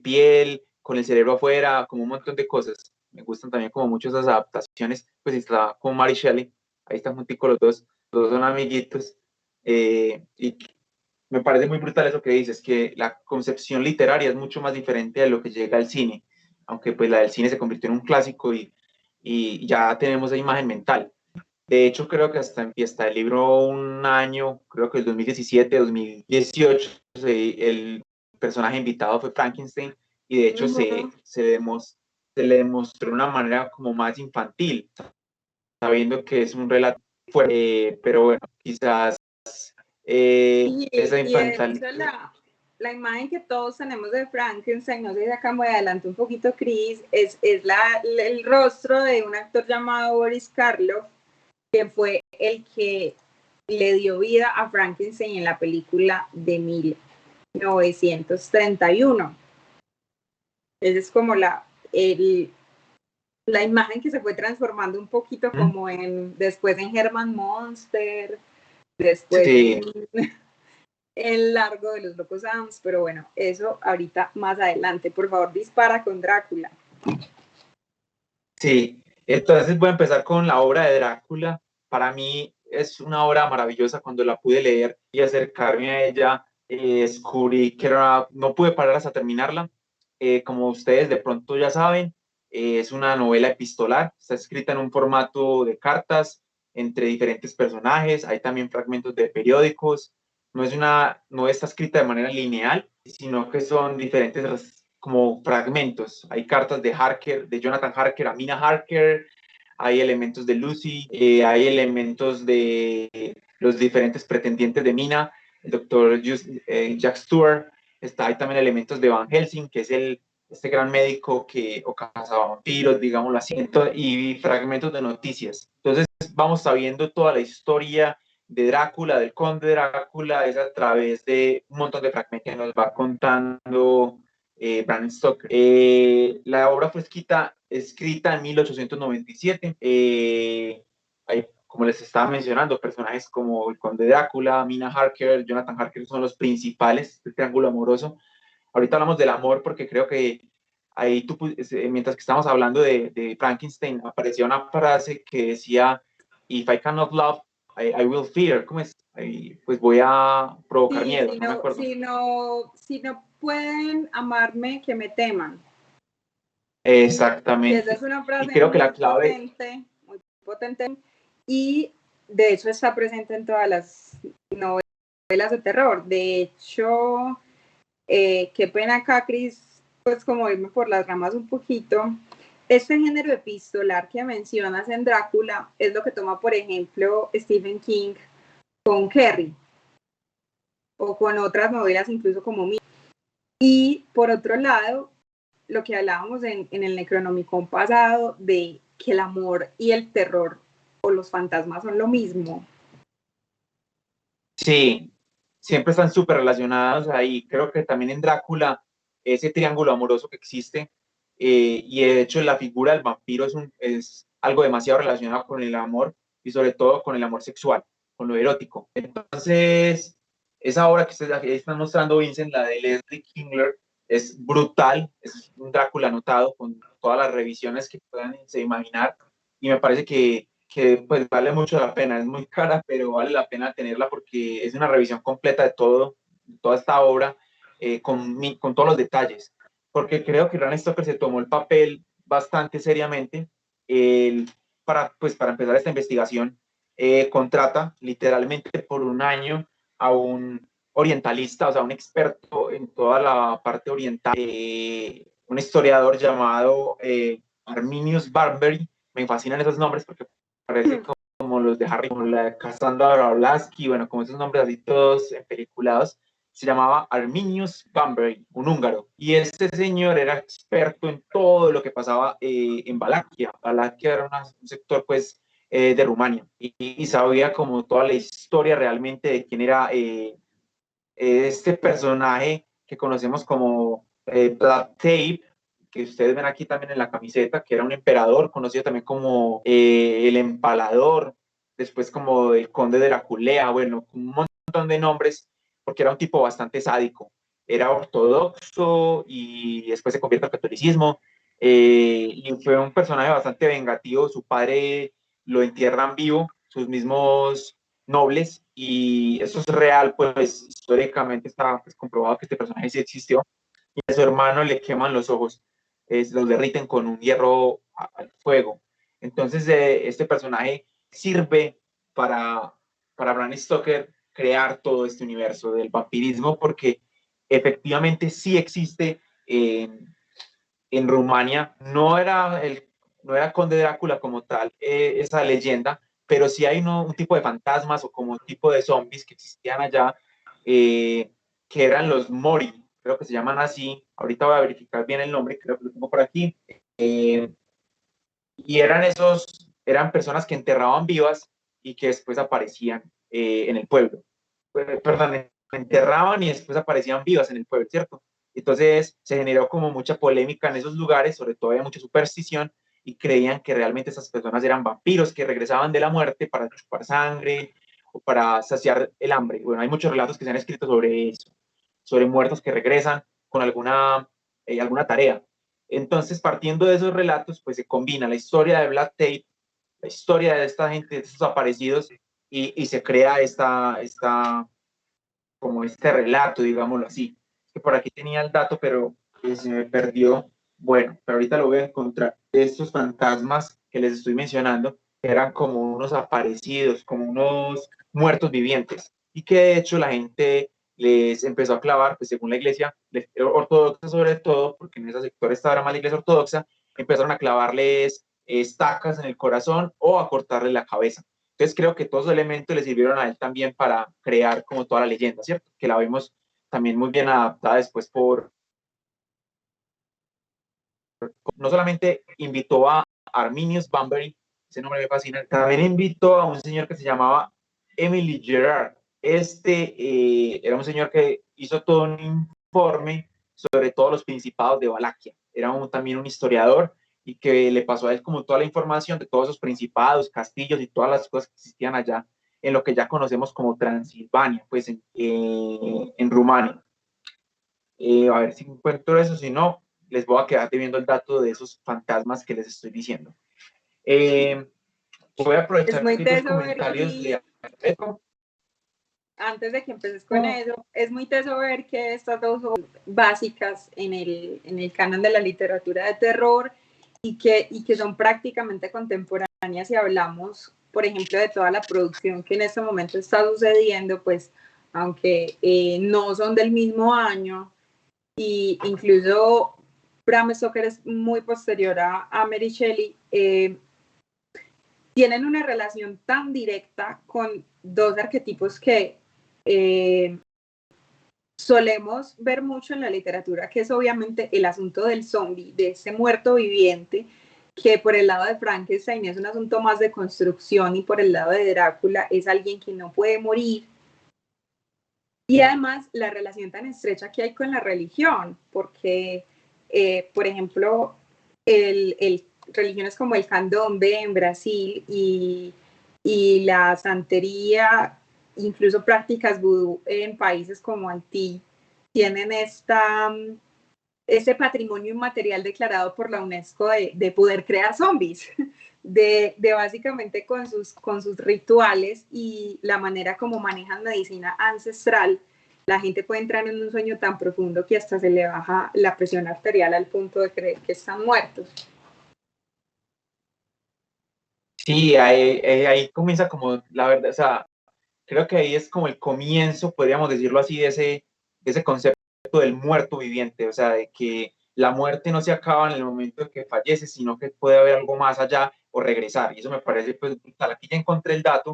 piel, con el cerebro afuera, como un montón de cosas. Me gustan también como mucho esas adaptaciones, pues está con Mary Shelley, ahí están junticos los dos son amiguitos, y me parece muy brutal eso que dices, que la concepción literaria es mucho más diferente de lo que llega al cine, aunque pues la del cine se convirtió en un clásico y ya tenemos esa imagen mental. De hecho, creo que hasta empieza el libro un año, creo que el 2017, 2018, el personaje invitado fue Frankenstein y de hecho se le demostró de una manera como más infantil, sabiendo que es un relato fuerte, pero bueno, quizás esa Y de infantil. hecho la imagen que todos tenemos de Frankenstein, no sé si acá me adelanto un poquito, Chris, es el rostro de un actor llamado Boris Karloff, que fue el que le dio vida a Frankenstein en la película de 1931. Esa es como la imagen que se fue transformando un poquito como después en Herman Monster, después Sí, en El largo de los locos Adams, pero bueno, eso ahorita más adelante. Por favor, dispara con Drácula. sí, entonces voy a empezar con la obra de Drácula. Para mí es una obra maravillosa. Cuando la pude leer y acercarme a ella, descubrí que no pude parar hasta terminarla. Como ustedes de pronto ya saben, es una novela epistolar, está escrita en un formato de cartas entre diferentes personajes, hay también fragmentos de periódicos, no está escrita de manera lineal, sino que son diferentes como fragmentos. Hay cartas de Jonathan Harker a Mina Harker, hay elementos de Lucy, hay elementos de los diferentes pretendientes de Mina, el doctor Jack Stewart, hay también elementos de Van Helsing, que es este gran médico o cazavampiros, digámoslo así, y fragmentos de noticias. Entonces vamos sabiendo toda la historia de Drácula, del conde Drácula, es a través de un montón de fragmentos que nos va contando Bram Stoker. La obra fue escrita en 1897. Hay, como les estaba mencionando, personajes como el conde Drácula, Mina Harker, Jonathan Harker son los principales del triángulo amoroso. Ahorita hablamos del amor porque creo que ahí mientras que estamos hablando de Frankenstein, aparecía una frase que decía, if I cannot love, I will fear. ¿Cómo es? Pues voy a provocar Sí, miedo, no me acuerdo. si no pueden amarme, que me teman. Exactamente. Y esa es una frase y creo que la clave... muy potente, y de hecho está presente en todas las novelas de terror. De hecho, qué pena acá, Cris, pues como irme por las ramas un poquito. Este género epistolar que mencionas en Drácula es lo que toma, por ejemplo, Stephen King con Carrie, o con otras novelas incluso como Mí. Y por otro lado, lo que hablábamos en el Necronomicon pasado, de que el amor y el terror o los fantasmas son lo mismo. Sí, siempre están súper relacionados ahí. Creo que también en Drácula, ese triángulo amoroso que existe, y de hecho la figura del vampiro es algo demasiado relacionado con el amor y sobre todo con el amor sexual, con lo erótico. Entonces, esa obra que ustedes aquí están mostrando, Vincent, la de Leslie Kingler, es brutal, es un Drácula anotado con todas las revisiones que puedan imaginar, y me parece que pues vale mucho la pena, es muy cara, pero vale la pena tenerla porque es una revisión completa de toda esta obra, con todos los detalles, porque creo que Bram Stoker se tomó el papel bastante seriamente. Para empezar esta investigación, contrata literalmente por un año a un orientalista, o sea, un experto en toda la parte oriental, un historiador llamado Arminius Barbery. Me fascinan esos nombres porque parece como los de Harry, como la de Cassandra Blavatsky, bueno, como esos nombres así todos peliculados. Se llamaba Arminius Barbery, un húngaro, y este señor era experto en todo lo que pasaba en Valaquia. Valaquia era un sector pues de Rumania, y sabía como toda la historia realmente de quién era este personaje que conocemos como Black Tape, que ustedes ven aquí también en la camiseta, que era un emperador conocido también como el Empalador, después como el Conde de Draculea, bueno, un montón de nombres, porque era un tipo bastante sádico. Era ortodoxo y después se convierte al catolicismo, y fue un personaje bastante vengativo. Su padre lo entierran vivo, sus mismos nobles, y eso es real, pues históricamente está pues, comprobado que este personaje sí existió, y a su hermano le queman los ojos, los derriten con un hierro al fuego. Entonces este personaje sirve para Bram Stoker crear todo este universo del vampirismo, porque efectivamente sí existe en Rumania. No era Conde Drácula como tal, esa leyenda, pero sí hay un tipo de fantasmas o como un tipo de zombies que existían allá, que eran los Mori, creo que se llaman así. Ahorita voy a verificar bien el nombre, creo que lo tengo por aquí. Y eran personas que enterraban vivas y que después aparecían en el pueblo. Perdón, enterraban y después aparecían vivas en el pueblo, ¿cierto? Entonces se generó como mucha polémica en esos lugares, sobre todo había mucha superstición, y creían que realmente esas personas eran vampiros que regresaban de la muerte para chupar sangre o para saciar el hambre. Bueno, hay muchos relatos que se han escrito sobre eso, sobre muertos que regresan con alguna tarea. Entonces, partiendo de esos relatos, pues se combina la historia de Black Tape, la historia de esta gente, de estos aparecidos, y se crea como este relato, digámoslo así. Que por aquí tenía el dato, pero se me perdió. Bueno, pero ahorita lo voy a encontrar. Estos fantasmas que les estoy mencionando eran como unos aparecidos, como unos muertos vivientes, y que de hecho la gente les empezó a clavar, pues según la iglesia ortodoxa sobre todo, porque en ese sector estaba más la iglesia ortodoxa, empezaron a clavarles estacas en el corazón o a cortarle la cabeza. Entonces creo que todos los elementos le sirvieron a él también para crear como toda la leyenda, ¿cierto? Que la vemos también muy bien adaptada después por no solamente invitó a Arminius Bunbury, ese nombre me fascina, también invitó a un señor que se llamaba Emily Gerard. Era un señor que hizo todo un informe sobre todos los principados de Valaquia. Era también un historiador y que le pasó a él como toda la información de todos esos principados, castillos y todas las cosas que existían allá en lo que ya conocemos como Transilvania, pues en Rumania. A ver si encuentro eso, si no, les voy a quedar viendo el dato de esos fantasmas que les estoy diciendo. Voy a aprovechar los comentarios de Alberto. Antes de que empieces con eso, es muy teso ver que estas dos son básicas en el canon de la literatura de terror y que son prácticamente contemporáneas si hablamos, por ejemplo, de toda la producción que en este momento está sucediendo, pues aunque no son del mismo año, y incluso Bram Stoker es muy posterior a Mary Shelley, tienen una relación tan directa con dos arquetipos que solemos ver mucho en la literatura, que es obviamente el asunto del zombie, de ese muerto viviente, que por el lado de Frankenstein es un asunto más de construcción y por el lado de Drácula es alguien que no puede morir. Y además la relación tan estrecha que hay con la religión, porque, por ejemplo, religiones como el candombe en Brasil y la santería, incluso prácticas vudú en países como Haití, tienen este patrimonio inmaterial declarado por la UNESCO de poder crear zombies, de básicamente con sus rituales y la manera como manejan medicina ancestral, la gente puede entrar en un sueño tan profundo que hasta se le baja la presión arterial al punto de creer que están muertos. Sí, ahí comienza como la verdad, o sea, creo que ahí es como el comienzo, podríamos decirlo así, de ese concepto del muerto viviente, o sea, de que la muerte no se acaba en el momento en que fallece, sino que puede haber algo más allá o regresar, y eso me parece pues brutal. Aquí ya encontré el dato,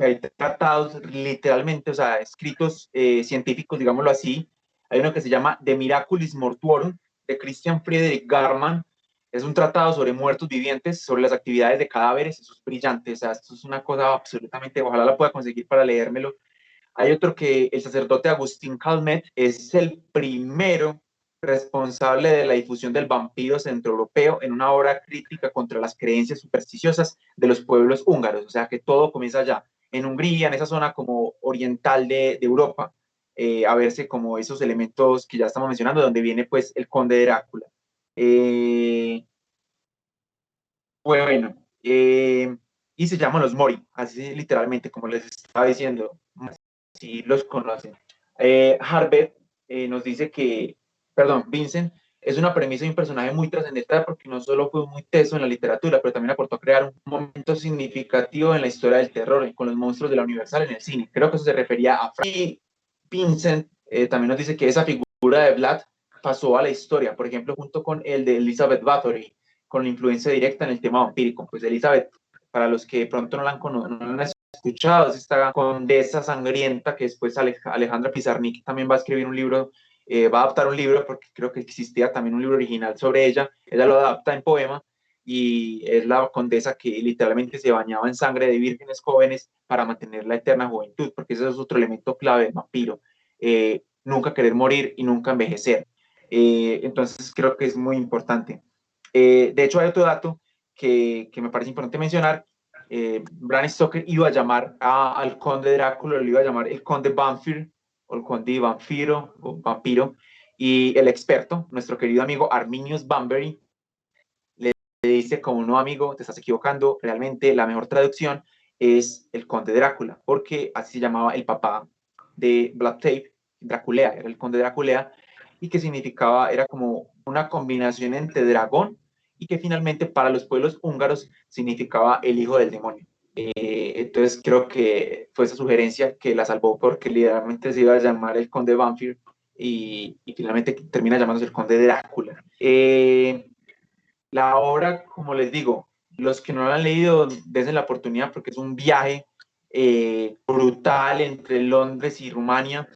hay tratados literalmente, o sea, escritos científicos, digámoslo así. Hay uno que se llama De Miraculis Mortuorum, de Christian Friedrich Garman. Es un tratado sobre muertos vivientes, sobre las actividades de cadáveres. Eso es brillante, o sea, esto es una cosa absolutamente, ojalá la pueda conseguir para leérmelo. Hay otro que el sacerdote Agustín Calmet es el primero responsable de la difusión del vampiro centroeuropeo en una obra crítica contra las creencias supersticiosas de los pueblos húngaros. O sea que todo comienza allá, en Hungría, en esa zona como oriental de Europa, a verse como esos elementos que ya estamos mencionando, donde viene pues el conde de Drácula. Bueno, y se llaman los Mori, así literalmente, como les estaba diciendo, si los conocen. Harbert nos dice que, perdón, Vincent es una premisa y un personaje muy trascendental porque no solo fue muy teso en la literatura, pero también aportó a crear un momento significativo en la historia del terror, con los monstruos de la Universal en el cine. Creo que eso se refería a Frank. Y Vincent también nos dice que esa figura de Vlad pasó a la historia, por ejemplo, junto con el de Elizabeth Bathory, con la influencia directa en el tema vampírico. Pues Elizabeth, para los que de pronto no la han escuchado, es esta condesa sangrienta que después Alejandra Pizarnik también va a escribir un libro, va a adaptar un libro, porque creo que existía también un libro original sobre ella. Ella lo adapta en poema y es la condesa que literalmente se bañaba en sangre de vírgenes jóvenes para mantener la eterna juventud, porque ese es otro elemento clave del vampiro. Nunca querer morir y nunca envejecer. Entonces creo que es muy importante. De hecho, hay otro dato que me parece importante mencionar. Bram Stoker iba a llamar al conde Drácula, lo iba a llamar el conde Banfield, o el conde Vampiro, o Vampiro, y el experto, nuestro querido amigo Arminius Bunbury, le dice como no, amigo, te estás equivocando, realmente la mejor traducción es el conde Drácula, porque así se llamaba el papá de Black Tape, Draculea, era el conde Draculea, y que significaba, era como una combinación entre dragón y que finalmente para los pueblos húngaros significaba el hijo del demonio. Entonces creo que fue esa sugerencia que la salvó porque literalmente se iba a llamar el conde Banfield y finalmente termina llamándose el conde Drácula. La obra, como les digo, los que no la han leído, dense la oportunidad porque es un viaje brutal entre Londres y Rumania,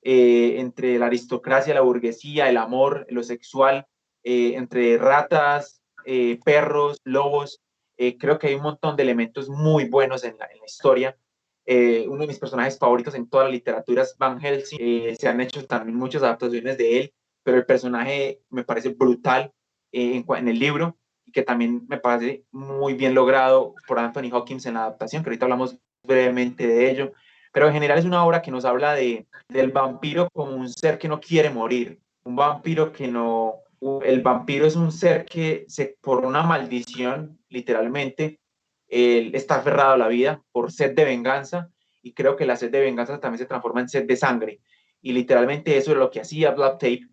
entre la aristocracia, la burguesía, el amor, lo sexual, entre ratas, perros, lobos. Creo que hay un montón de elementos muy buenos en la historia. Uno de mis personajes favoritos en toda la literatura es Van Helsing. Se han hecho también muchas adaptaciones de él, pero el personaje me parece brutal en el libro, y que también me parece muy bien logrado por Anthony Hopkins en la adaptación, que ahorita hablamos brevemente de ello. Pero en general es una obra que nos habla del vampiro como un ser que no quiere morir, un vampiro que no... El vampiro es un ser que por una maldición, literalmente, él está aferrado a la vida por sed de venganza, y creo que la sed de venganza también se transforma en sed de sangre, y literalmente eso es lo que hacía Black Tape.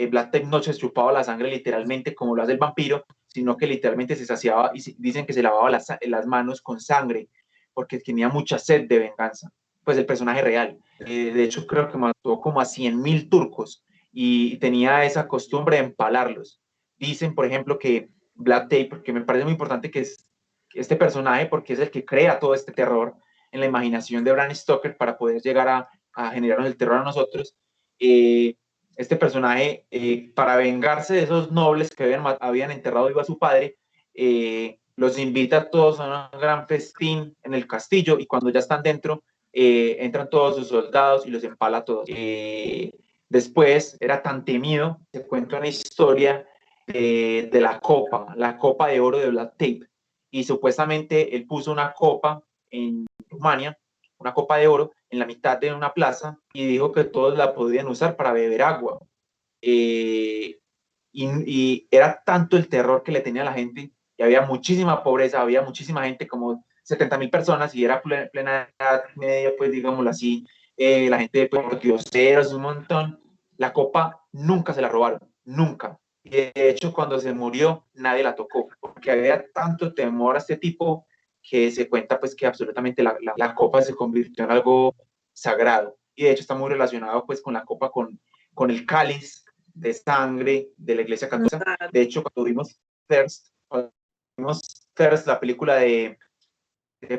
Black Tape no se chupaba la sangre literalmente como lo hace el vampiro, sino que literalmente se saciaba, y dicen que se lavaba las manos con sangre, porque tenía mucha sed de venganza, pues el personaje real. De hecho, creo que mató como a 100.000 turcos, y tenía esa costumbre de empalarlos. Dicen, por ejemplo, que Black Tape, porque me parece muy importante que es este personaje, porque es el que crea todo este terror en la imaginación de Bram Stoker para poder llegar a generarnos el terror a nosotros. Este personaje, para vengarse de esos nobles que habían enterrado vivo a su padre, los invita a todos a un gran festín en el castillo, y cuando ya están dentro, entran todos sus soldados y los empala a todos. Después era tan temido, se cuenta una historia de la copa de oro de Black Tape, y supuestamente él puso una copa en Rumania, una copa de oro en la mitad de una plaza, y dijo que todos la podían usar para beber agua. Y era tanto el terror que le tenía a la gente, y había muchísima pobreza, había muchísima gente, como 70.000 personas, y era plena edad media, pues digámoslo así, la gente, pues, dioseros, un montón. La copa nunca se la robaron, nunca. Y de hecho, cuando se murió, nadie la tocó, porque había tanto temor a este tipo, que se cuenta pues que absolutamente la copa se convirtió en algo sagrado. Y de hecho está muy relacionado pues con la copa, con el cáliz de sangre de la Iglesia Católica. De hecho, cuando vimos Thirst, la película de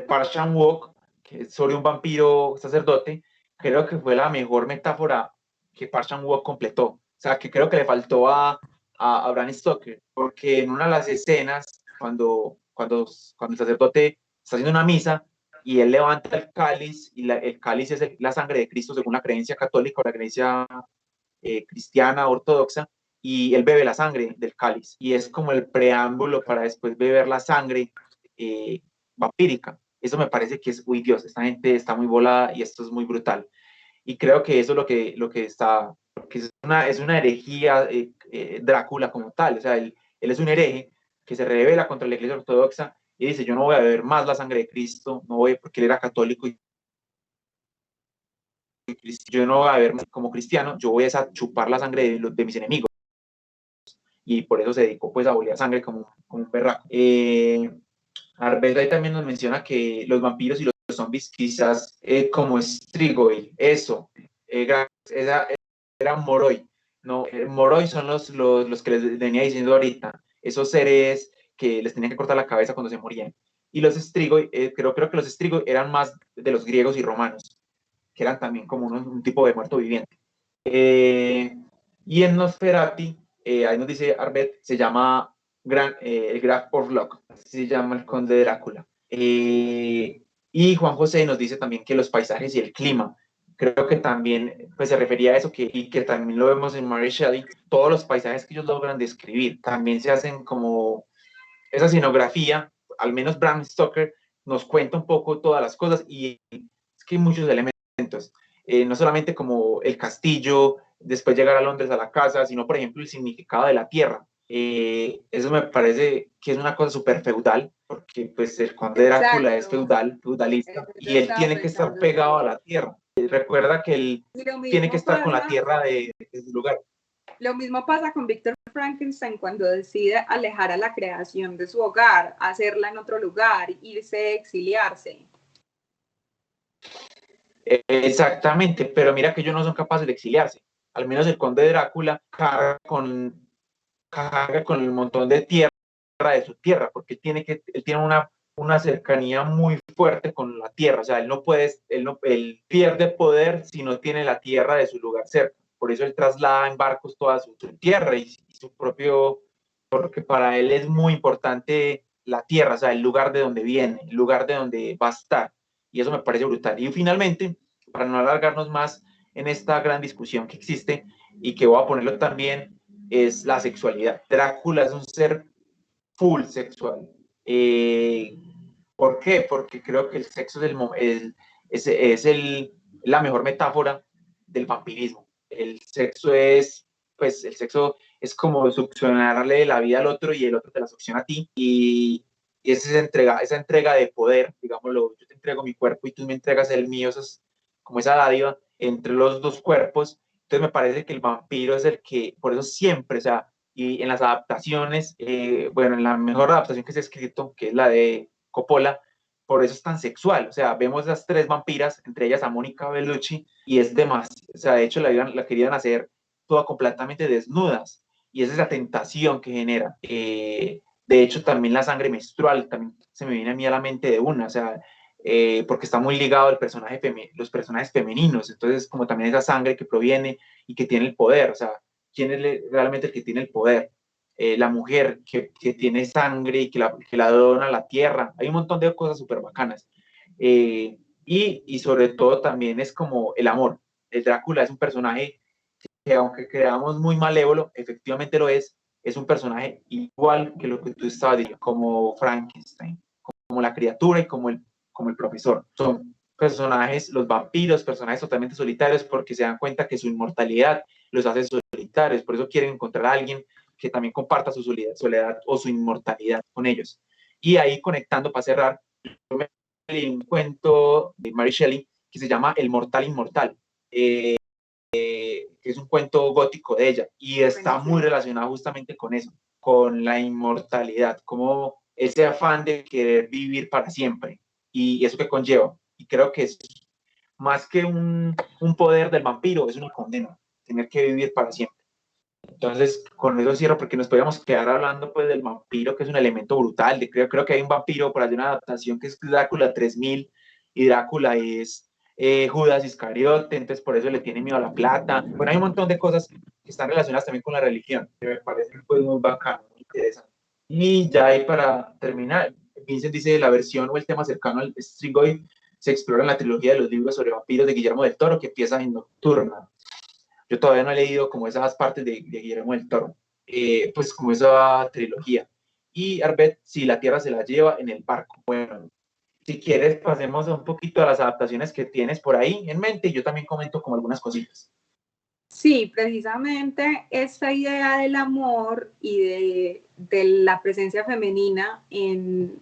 Park Chan-wook, que es sobre un vampiro sacerdote, creo que fue la mejor metáfora que Park Chan-wook completó. O sea, que creo que le faltó a Bram Stoker, porque en una de las escenas, cuando el sacerdote está haciendo una misa, y él levanta el cáliz, y el cáliz es la sangre de Cristo según la creencia católica o la creencia cristiana ortodoxa, y él bebe la sangre del cáliz, y es como el preámbulo para después beber la sangre vampírica. Eso me parece que es, uy Dios, esta gente está muy volada, y esto es muy brutal. Y creo que eso es lo que está, que es una herejía, Drácula como tal. O sea, él es un hereje que se revela contra la Iglesia Ortodoxa, y dice: yo no voy a beber más la sangre de Cristo, no voy, porque él era católico, y yo no voy a beber como cristiano, yo voy a chupar la sangre de mis enemigos. Y por eso se dedicó pues a bolear sangre como un berraco. Arbet ahí también nos menciona que los vampiros y los zombies quizás, como Strigoi, eso, era Moroi. No, Moroi son los que les venía diciendo ahorita, esos seres que les tenían que cortar la cabeza cuando se morían. Y los Strigoi, creo que los Strigoi eran más de los griegos y romanos, que eran también como un tipo de muerto viviente. Y en Nosferatu, ahí nos dice Arbet, se llama el Graf Orlok, se llama el Conde Drácula. Y Juan José nos dice también que los paisajes y el clima, creo que también pues, se refería a eso, y que también lo vemos en Mary Shelley, todos los paisajes que ellos logran describir, también se hacen como esa escenografía. Al menos Bram Stoker nos cuenta un poco todas las cosas, y es que hay muchos elementos, no solamente como el castillo, después llegar a Londres a la casa, sino por ejemplo el significado de la tierra. Eso me parece que es una cosa súper feudal, porque pues el conde Drácula es feudalista, y él tiene que estar pegado a la tierra. Recuerda que él tiene que estar con la tierra de su lugar. Lo mismo pasa con Víctor Frankenstein cuando decide alejar a la creación de su hogar, hacerla en otro lugar, irse, exiliarse. Exactamente, pero mira que ellos no son capaces de exiliarse. Al menos el conde Drácula carga con el montón de tierra de su tierra, porque él tiene una cercanía muy fuerte con la tierra. O sea, él pierde poder si no tiene la tierra de su lugar cerca, por eso él traslada en barcos toda su tierra y su propio, porque para él es muy importante la tierra, o sea, el lugar de donde viene, el lugar de donde va a estar, y eso me parece brutal. Y finalmente, para no alargarnos más en esta gran discusión que existe, y que voy a ponerlo también, es la sexualidad. Drácula es un ser full sexual. ¿Por qué? Porque creo que el sexo es la mejor metáfora del vampirismo. El sexo es como succionarle la vida al otro y el otro te la succiona a ti. Y es esa entrega de poder, digámoslo, yo te entrego mi cuerpo y tú me entregas el mío, eso es como esa dádiva entre los dos cuerpos. Entonces me parece que el vampiro es el que, por eso siempre, o sea, y en las adaptaciones, bueno, en la mejor adaptación que se ha escrito, que es la de Coppola, por eso es tan sexual, o sea, vemos las tres vampiras, entre ellas a Mónica Bellucci, y es demasiado, o sea, de hecho la querían hacer todas completamente desnudas, y esa es la tentación que genera. De hecho, también la sangre menstrual, también se me viene a mí a la mente de una, o sea, porque está muy ligado al los personajes femeninos, entonces como también esa sangre que proviene y que tiene el poder, o sea, quién es realmente el que tiene el poder. La mujer que tiene sangre y que la dona a la tierra. Hay un montón de cosas súper bacanas. Y sobre todo también es como el amor. El Drácula es un personaje que aunque creamos muy malévolo, efectivamente lo es un personaje igual que lo que tú estabas diciendo, como Frankenstein, como la criatura y como el profesor. Son personajes, los vampiros, personajes totalmente solitarios porque se dan cuenta que su inmortalidad los hace solitarios, por eso quieren encontrar a alguien que también comparta su soledad o su inmortalidad con ellos. Y ahí conectando para cerrar, yo me leí un cuento de Mary Shelley que se llama El Mortal Inmortal, que es un cuento gótico de ella y está muy relacionado justamente con eso, con la inmortalidad, como ese afán de querer vivir para siempre y eso que conlleva. Y creo que es más que un poder del vampiro, es una condena, tener que vivir para siempre. Entonces, con eso cierro porque nos podríamos quedar hablando pues del vampiro, que es un elemento brutal. Creo que hay un vampiro por ahí, una adaptación que es Drácula 3000 y Drácula es Judas Iscariote, entonces por eso le tiene miedo a la plata. Bueno, hay un montón de cosas que están relacionadas también con la religión, que me parece pues, muy bacano, muy interesante. Y ya ahí para terminar, Vincent dice la versión o el tema cercano al Strigoi se explora en la trilogía de los libros sobre vampiros de Guillermo del Toro, que empieza en Nocturna. Yo todavía no he leído como esas partes de Guillermo del Toro, pues como esa trilogía. Y Arbet, si la Tierra se la lleva en el barco. Bueno, si quieres pasemos un poquito a las adaptaciones que tienes por ahí en mente y yo también comento como algunas cositas. Sí, precisamente esta idea del amor y de la presencia femenina en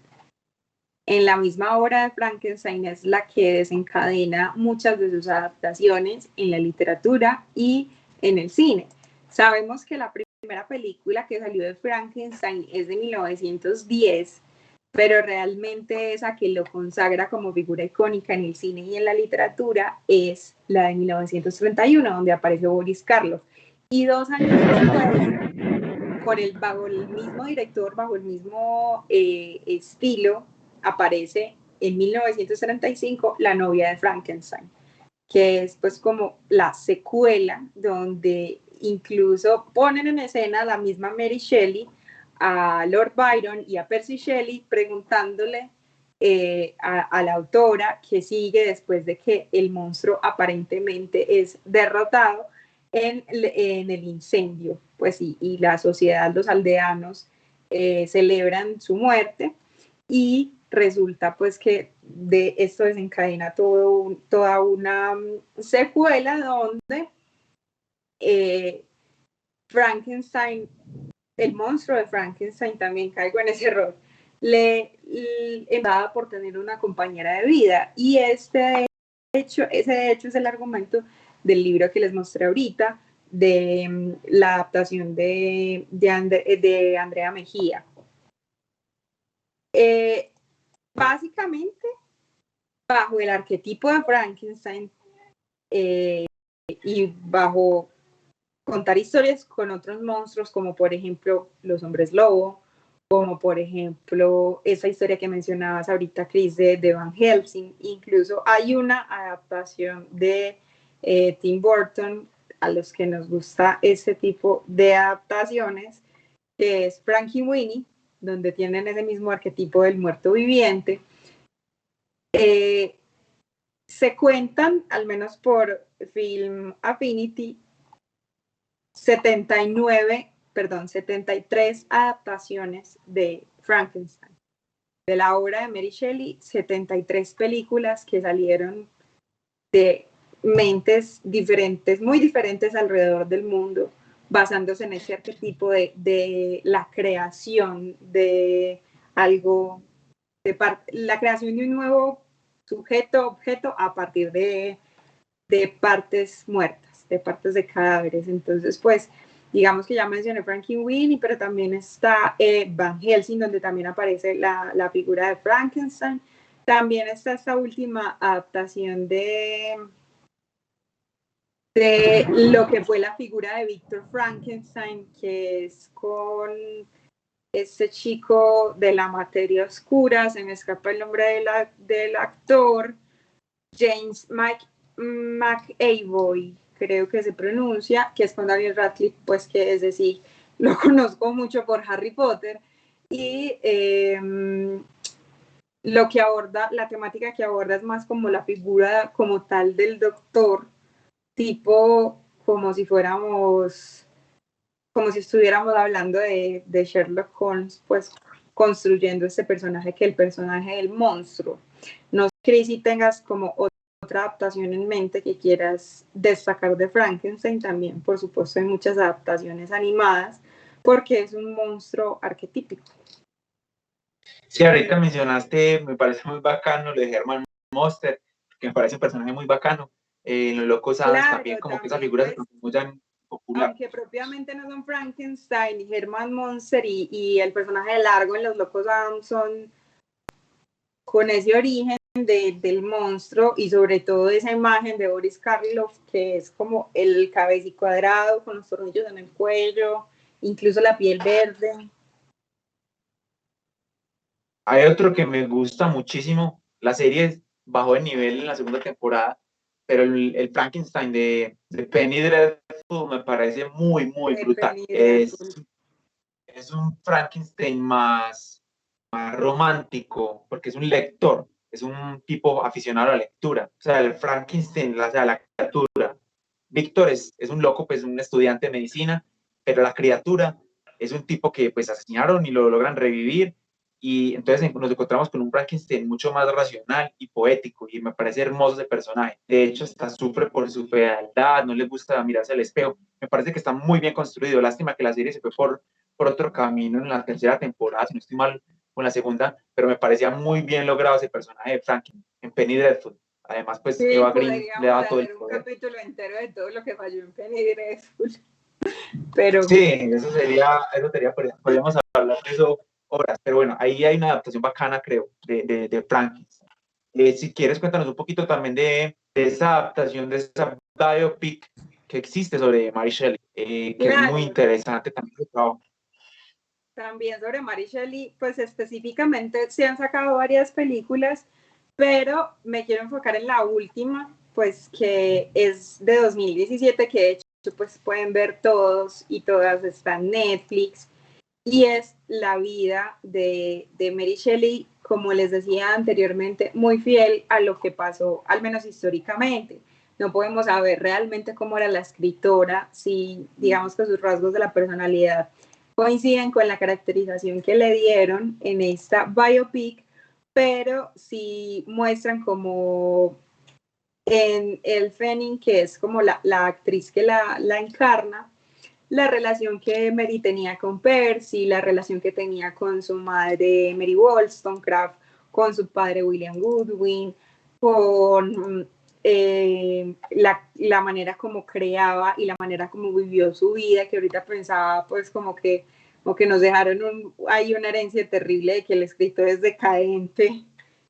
la misma obra de Frankenstein es la que desencadena muchas de sus adaptaciones en la literatura y en el cine. Sabemos que la primera película que salió de Frankenstein es de 1910, pero realmente esa que lo consagra como figura icónica en el cine y en la literatura es la de 1931, donde aparece Boris Karloff. Y 2 años después, bajo el mismo director, bajo el mismo estilo, aparece en 1935 La novia de Frankenstein, que es pues como la secuela donde incluso ponen en escena la misma Mary Shelley a Lord Byron y a Percy Shelley preguntándole a la autora que sigue después de que el monstruo aparentemente es derrotado en el incendio, pues y la sociedad, los aldeanos celebran su muerte y resulta pues que de esto desencadena toda una secuela donde Frankenstein, el monstruo de Frankenstein, también caigo en ese error, le daba por tener una compañera de vida y ese de hecho es el argumento del libro que les mostré ahorita de la adaptación de Andrea Mejía. Básicamente, bajo el arquetipo de Frankenstein y bajo contar historias con otros monstruos, como por ejemplo los hombres lobo, como por ejemplo esa historia que mencionabas ahorita, Chris, de Van Helsing. Incluso hay una adaptación de Tim Burton a los que nos gusta ese tipo de adaptaciones, que es Frankenweenie, donde tienen ese mismo arquetipo del muerto viviente. Se cuentan, al menos por Film Affinity, 73 adaptaciones de Frankenstein. De la obra de Mary Shelley, 73 películas que salieron de mentes diferentes, muy diferentes alrededor del mundo, basándose en ese arquetipo de la creación de algo, la creación de un nuevo sujeto, objeto, a partir de partes muertas, de partes de cadáveres. Entonces, pues, digamos que ya mencioné Frankenweenie, pero también está Van Helsing, donde también aparece la figura de Frankenstein. También está esta última adaptación de lo que fue la figura de Victor Frankenstein, que es con este chico de la materia oscura, se me escapa el nombre del actor, James McAvoy, creo que se pronuncia, que es con Daniel Radcliffe, pues que es decir, lo conozco mucho por Harry Potter, y lo que aborda, la temática que aborda es más como la figura como tal del doctor, tipo como si fuéramos, como si estuviéramos hablando de Sherlock Holmes, pues construyendo este personaje, que es el personaje del monstruo. No sé si tengas como otra adaptación en mente que quieras destacar de Frankenstein. También, por supuesto, hay muchas adaptaciones animadas, porque es un monstruo arquetípico. Sí, ahorita mencionaste, me parece muy bacano lo de Herman Monster, que me parece un personaje muy bacano. Los Locos Adams también, como que esa figura se volvió muy popular. Aunque propiamente no son Frankenstein y Herman Monster y el personaje de Largo en Los Locos Adams son con ese origen del monstruo, y sobre todo esa imagen de Boris Karloff, que es como el cabeza cuadrado con los tornillos en el cuello, incluso la piel verde. Hay otro que me gusta muchísimo, la serie bajó de nivel en la segunda temporada, pero el Frankenstein de Penny Dreadful me parece muy brutal. Es un Frankenstein más romántico, porque es un lector, es un tipo aficionado a la lectura. O sea, el Frankenstein, la criatura. Víctor es un loco, pues un estudiante de medicina, pero la criatura es un tipo que pues asesinaron y lo logran revivir, y entonces nos encontramos con un Frankenstein mucho más racional y poético, y me parece hermoso ese personaje. De hecho, hasta sufre por su fealdad, no le gusta mirarse al espejo. Me parece que está muy bien construido. Lástima que la serie se fue por otro camino en la tercera temporada, si no estoy mal, con la segunda, pero me parecía muy bien logrado ese personaje de Franklin en Penny Dreadful. Además, pues sí, Eva Green le daba todo el poder. Un capítulo entero de todo lo que falló en Penny Dreadful. Pero sí, eso sería, podríamos hablar de eso horas, pero bueno, ahí hay una adaptación bacana, creo, de Franklin. Si quieres, cuéntanos un poquito también de esa adaptación, de esa biopic que existe sobre Mary Shelley, que claro, es muy interesante también su trabajo. También sobre Mary Shelley, pues específicamente se han sacado varias películas, pero me quiero enfocar en la última, pues que es de 2017, que de hecho pues pueden ver todos y todas, está en Netflix, y es la vida de Mary Shelley, como les decía anteriormente, muy fiel a lo que pasó, al menos históricamente. No podemos saber realmente cómo era la escritora, si digamos que sus rasgos de la personalidad coinciden con la caracterización que le dieron en esta biopic, pero sí muestran como en Elle Fanning, que es como la actriz que la encarna, la relación que Mary tenía con Percy, la relación que tenía con su madre Mary Wollstonecraft, con su padre William Goodwin, con la manera como creaba y la manera como vivió su vida, que ahorita pensaba pues como que nos dejaron hay una herencia terrible de que el escritor es decadente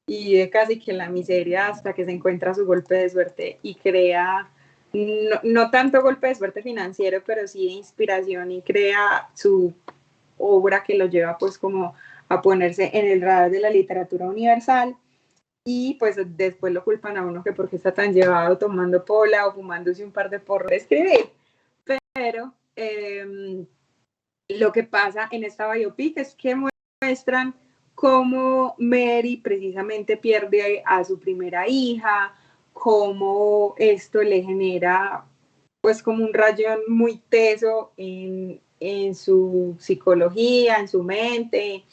y de casi que la miseria hasta que se encuentra su golpe de suerte y crea no tanto golpe de suerte financiero, pero sí de inspiración, y crea su obra que lo lleva pues como a ponerse en el radar de la literatura universal. Y pues después lo culpan a uno que porque está tan llevado tomando pola o fumándose un par de porros de escribir. Pero lo que pasa en esta biopic es que muestran cómo Mary precisamente pierde a su primera hija, cómo esto le genera pues como un rayón muy teso en su psicología, en su mente.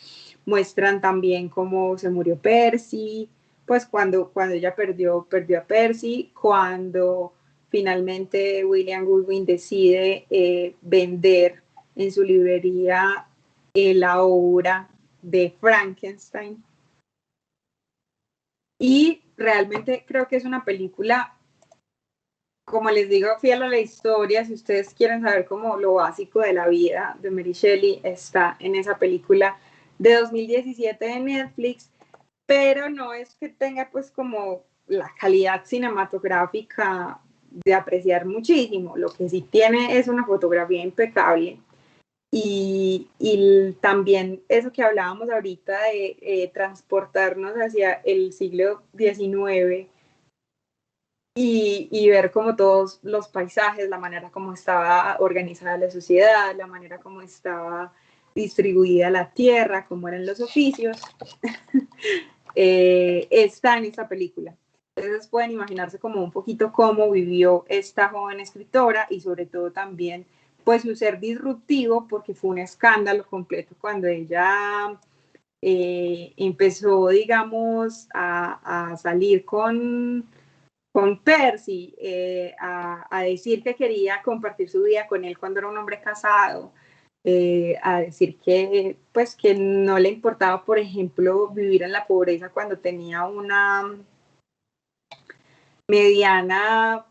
Muestran también cómo se murió Percy, pues cuando ella perdió a Percy, cuando finalmente William Goodwin decide vender en su librería la obra de Frankenstein. Y realmente creo que es una película, como les digo, fiel a la historia. Si ustedes quieren saber como lo básico de la vida de Mary Shelley, está en esa película de 2017 de Netflix, pero no es que tenga pues como la calidad cinematográfica de apreciar muchísimo. Lo que sí tiene es una fotografía impecable y también eso que hablábamos ahorita de transportarnos hacia el siglo XIX y ver como todos los paisajes, la manera como estaba organizada la sociedad, la manera como estaba distribuida la tierra, cómo eran los oficios, está en esta película. Entonces pueden imaginarse como un poquito cómo vivió esta joven escritora y sobre todo también pues su ser disruptivo, porque fue un escándalo completo cuando ella empezó, digamos, a salir con Percy, a decir que quería compartir su vida con él cuando era un hombre casado, a decir que, pues, que no le importaba, por ejemplo, vivir en la pobreza cuando tenía una mediana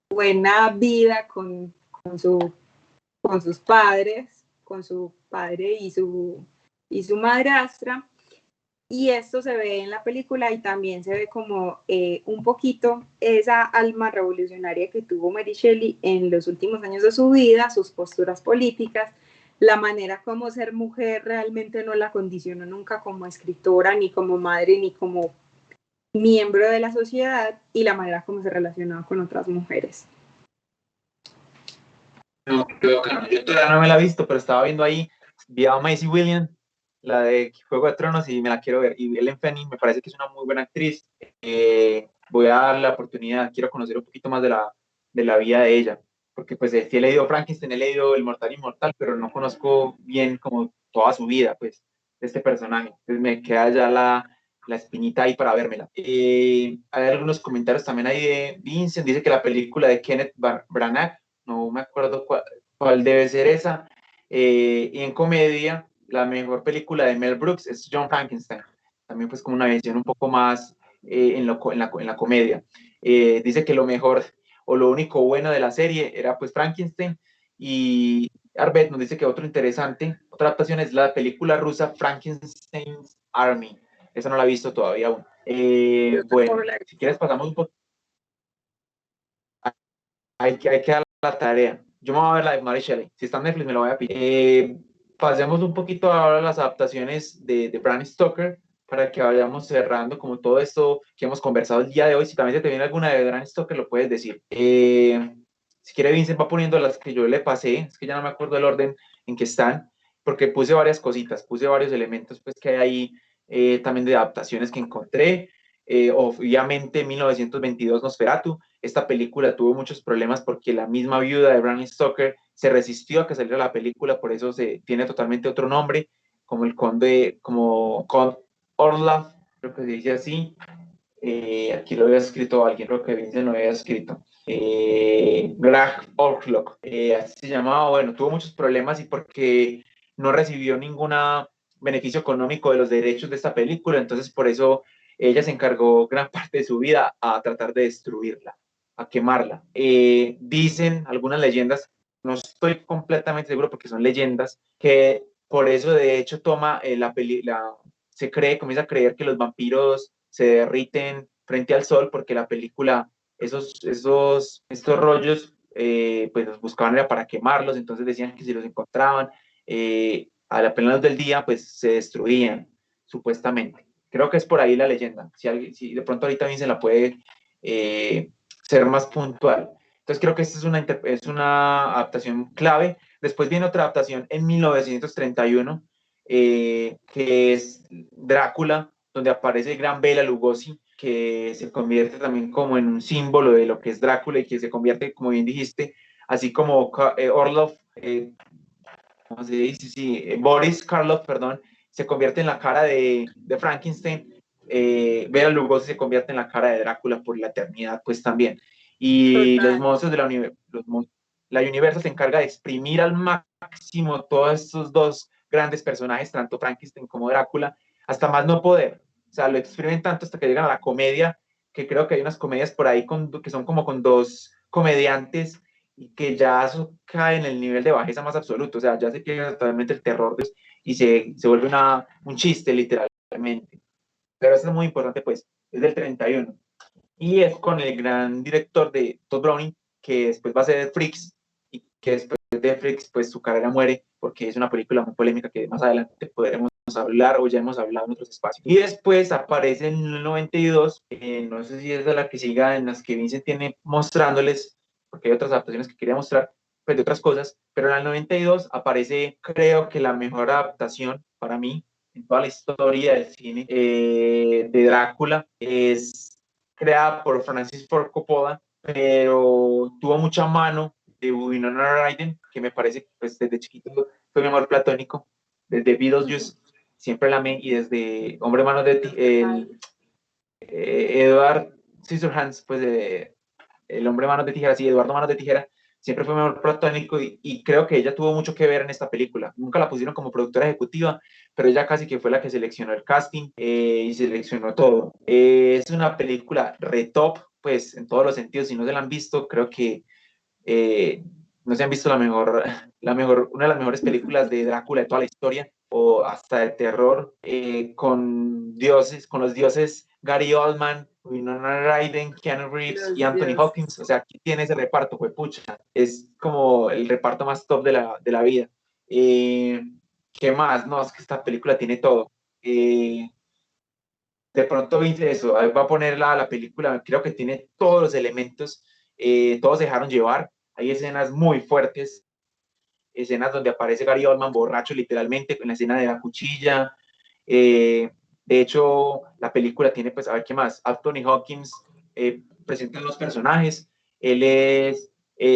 buena vida con sus padres, con su padre y su madrastra. Y esto se ve en la película y también se ve como un poquito esa alma revolucionaria que tuvo Mary Shelley en los últimos años de su vida, sus posturas políticas, la manera como ser mujer realmente no la condicionó nunca como escritora, ni como madre, ni como miembro de la sociedad, y la manera como se relacionaba con otras mujeres. No, creo que no. Yo todavía no me la he visto, pero estaba viendo ahí, vi a Maisie Williams, la de Juego de Tronos, y me la quiero ver. Y Ellen Fanning me parece que es una muy buena actriz. Voy a darle la oportunidad, quiero conocer un poquito más de la vida de ella, porque pues sí he leído Frankenstein, he leído El Mortal Inmortal, pero no conozco bien como toda su vida, pues, de este personaje. Entonces me queda ya la espinita ahí para vérmela. Hay algunos comentarios también ahí de Vincent, dice que la película de Kenneth Branagh, no me acuerdo cuál debe ser esa. Y en comedia, la mejor película de Mel Brooks es John Frankenstein. También pues como una visión un poco más en la comedia. Dice que lo mejor o lo único bueno de la serie era pues Frankenstein. Y Arbet nos dice que otro interesante, otra adaptación es la película rusa Frankenstein's Army. Esa no la he visto todavía aún. Bueno, si quieres pasamos un poco. Hay que dar la tarea. Yo me voy a ver la de Mary Shelley. Si está en Netflix, me lo voy a pedir. Pasemos un poquito ahora a las adaptaciones de Bram Stoker para que vayamos cerrando como todo esto que hemos conversado el día de hoy. Si también se te viene alguna de Bram Stoker, lo puedes decir. Si quiere, Vincent va poniendo las que yo le pasé. Es que ya no me acuerdo el orden en que están, porque puse varias cositas, puse varios elementos pues, que hay ahí también de adaptaciones que encontré. Obviamente, 1922 Nosferatu. Esta película tuvo muchos problemas porque la misma viuda de Bram Stoker se resistió a que saliera la película, por eso se tiene totalmente otro nombre, como el conde, como Conde Orlov, creo que se dice así. Aquí lo había escrito alguien, creo que Vincent lo había escrito. Greg Orlov, así se llamaba. Bueno, tuvo muchos problemas y porque no recibió ningún beneficio económico de los derechos de esta película, entonces por eso ella se encargó gran parte de su vida a tratar de destruirla, a quemarla. Dicen algunas leyendas, no estoy completamente seguro porque son leyendas, que por eso de hecho toma se cree, comienza a creer que los vampiros se derriten frente al sol porque la película, estos rollos, pues los buscaban era para quemarlos, entonces decían que si los encontraban a la plena luz del día, pues se destruían, supuestamente. Creo que es por ahí la leyenda. Si de pronto ahorita bien se la puede ser más puntual. Entonces creo que esta es una adaptación clave. Después viene otra adaptación en 1931, que es Drácula, donde aparece el gran Bela Lugosi, que se convierte también como en un símbolo de lo que es Drácula y que se convierte, como bien dijiste, así como Orlov, ¿cómo se dice? Sí, Boris Karloff, perdón, se convierte en la cara de Frankenstein. Bela Lugosi se convierte en la cara de Drácula por la eternidad, pues también. Y los Total. monstruos de la Universal se encarga de exprimir al máximo todos estos dos grandes personajes, tanto Frankenstein como Drácula, hasta más no poder. O sea, lo exprimen tanto hasta que llegan a la comedia, que creo que hay unas comedias por ahí que son como con dos comediantes y que ya eso cae en el nivel de bajeza más absoluto, o sea, ya se pierde totalmente el terror y se vuelve un chiste literalmente. Pero eso es muy importante, pues, es del 31. Y es con el gran director de Todd Browning, que después va a ser Freaks, y que después de Freaks, pues su carrera muere, porque es una película muy polémica que más adelante podremos hablar o ya hemos hablado en otros espacios. Y después aparece en el 92, no sé si es de la que siga, en las que Vincent tiene mostrándoles, porque hay otras adaptaciones que quería mostrar, pues de otras cosas, pero en el 92 aparece, creo que la mejor adaptación para mí en toda la historia del cine de Drácula. Es creada por Francis Ford Coppola, pero tuvo mucha mano de Winona Ryder, que me parece que pues, desde chiquito fue mi amor platónico, desde Beetlejuice siempre la amé, y desde Hombre Manos de Edward Scissorhands, pues el Hombre Manos de Tijera, sí, Eduardo Manos de Tijera, siempre fue mi amor platónico y creo que ella tuvo mucho que ver en esta película. Nunca la pusieron como productora ejecutiva, pero ella casi que fue la que seleccionó el casting y seleccionó todo. Es una película re top, pues en todos los sentidos. Si no se la han visto, creo que no se han visto una de las mejores películas de Drácula de toda la historia, o hasta de terror, con los dioses Gary Oldman, Winona Ryder, Keanu Reeves y Los Anthony dioses. Hopkins. O sea, aquí tiene ese reparto, fue pucha. Es como el reparto más top de la vida. Eh, ¿Qué más? No, es que esta película tiene todo. De pronto viste eso, va a poner la película, creo que tiene todos los elementos, todos se dejaron llevar, hay escenas muy fuertes, escenas donde aparece Gary Oldman borracho literalmente, en la escena de la cuchilla. De hecho, la película tiene, pues, a ver qué más, Anthony Hawkins presenta dos personajes, él es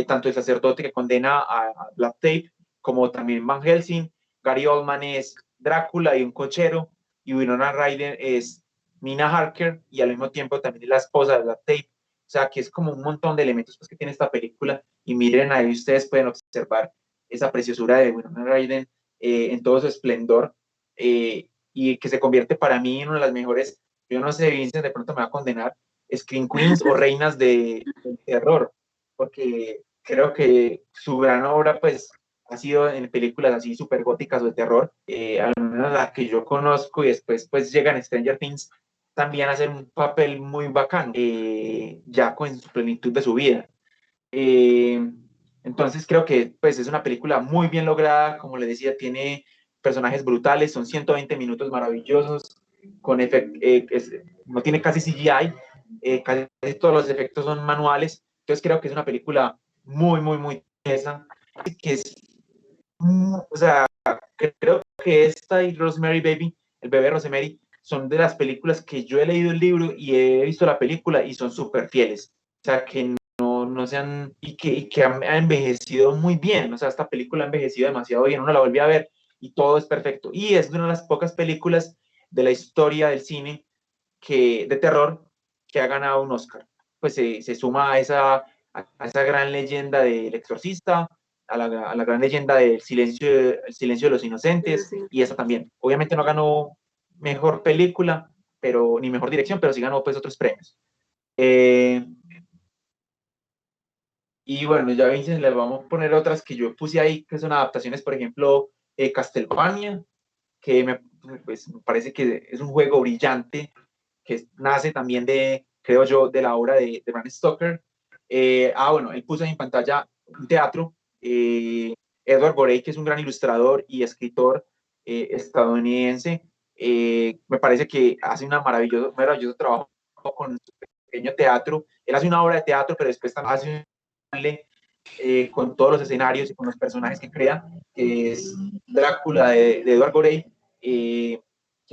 tanto el sacerdote que condena a Black Tape, como también Van Helsing. Gary Oldman es Drácula y un cochero, y Winona Ryder es Mina Harker, y al mismo tiempo también es la esposa de Black Tape. O sea, que es como un montón de elementos pues, que tiene esta película, y miren ahí, ustedes pueden observar esa preciosura de Winona Ryder en todo su esplendor, y que se convierte para mí en una de las mejores, yo no sé, Vincent de pronto me va a condenar, Scream Queens o reinas del terror, porque creo que su gran obra pues ha sido en películas así súper góticas o de terror, al menos la que yo conozco, y después pues llegan Stranger Things también a hacer un papel muy bacano, ya con su plenitud de su vida. Eh, entonces creo que pues, es una película muy bien lograda, como le decía, tiene personajes brutales, son 120 minutos maravillosos, no tiene casi CGI, casi todos los efectos son manuales, entonces creo que es una película muy, muy, muy tesa, que es, o sea, creo que esta y Rosemary Baby, el bebé Rosemary, son de las películas que yo he leído el libro y he visto la película y son súper fieles. O sea, que no sean, y que ha envejecido muy bien. O sea, esta película ha envejecido demasiado bien. Uno la volvió a ver y todo es perfecto. Y es una de las pocas películas de la historia del cine de terror que ha ganado un Oscar. Pues se suma a esa gran leyenda del Exorcista, a la gran leyenda del el silencio de los Pero inocentes, sí. y esa también. Obviamente no ganó mejor película, pero ni mejor dirección, pero sí ganó pues otros premios. Eh, y bueno, ya Vincent, les vamos a poner otras que yo puse ahí, que son adaptaciones, por ejemplo, Castlevania, que pues, me parece que es un juego brillante, que nace también creo yo, de la obra de Bram Stoker. Bueno, él puso en pantalla un teatro, Edward Gorey, que es un gran ilustrador y escritor estadounidense, me parece que hace un maravilloso trabajo con su pequeño teatro. Él hace una obra de teatro, pero después también hace con todos los escenarios y con los personajes que crea, que es Drácula de Edward Gorey, que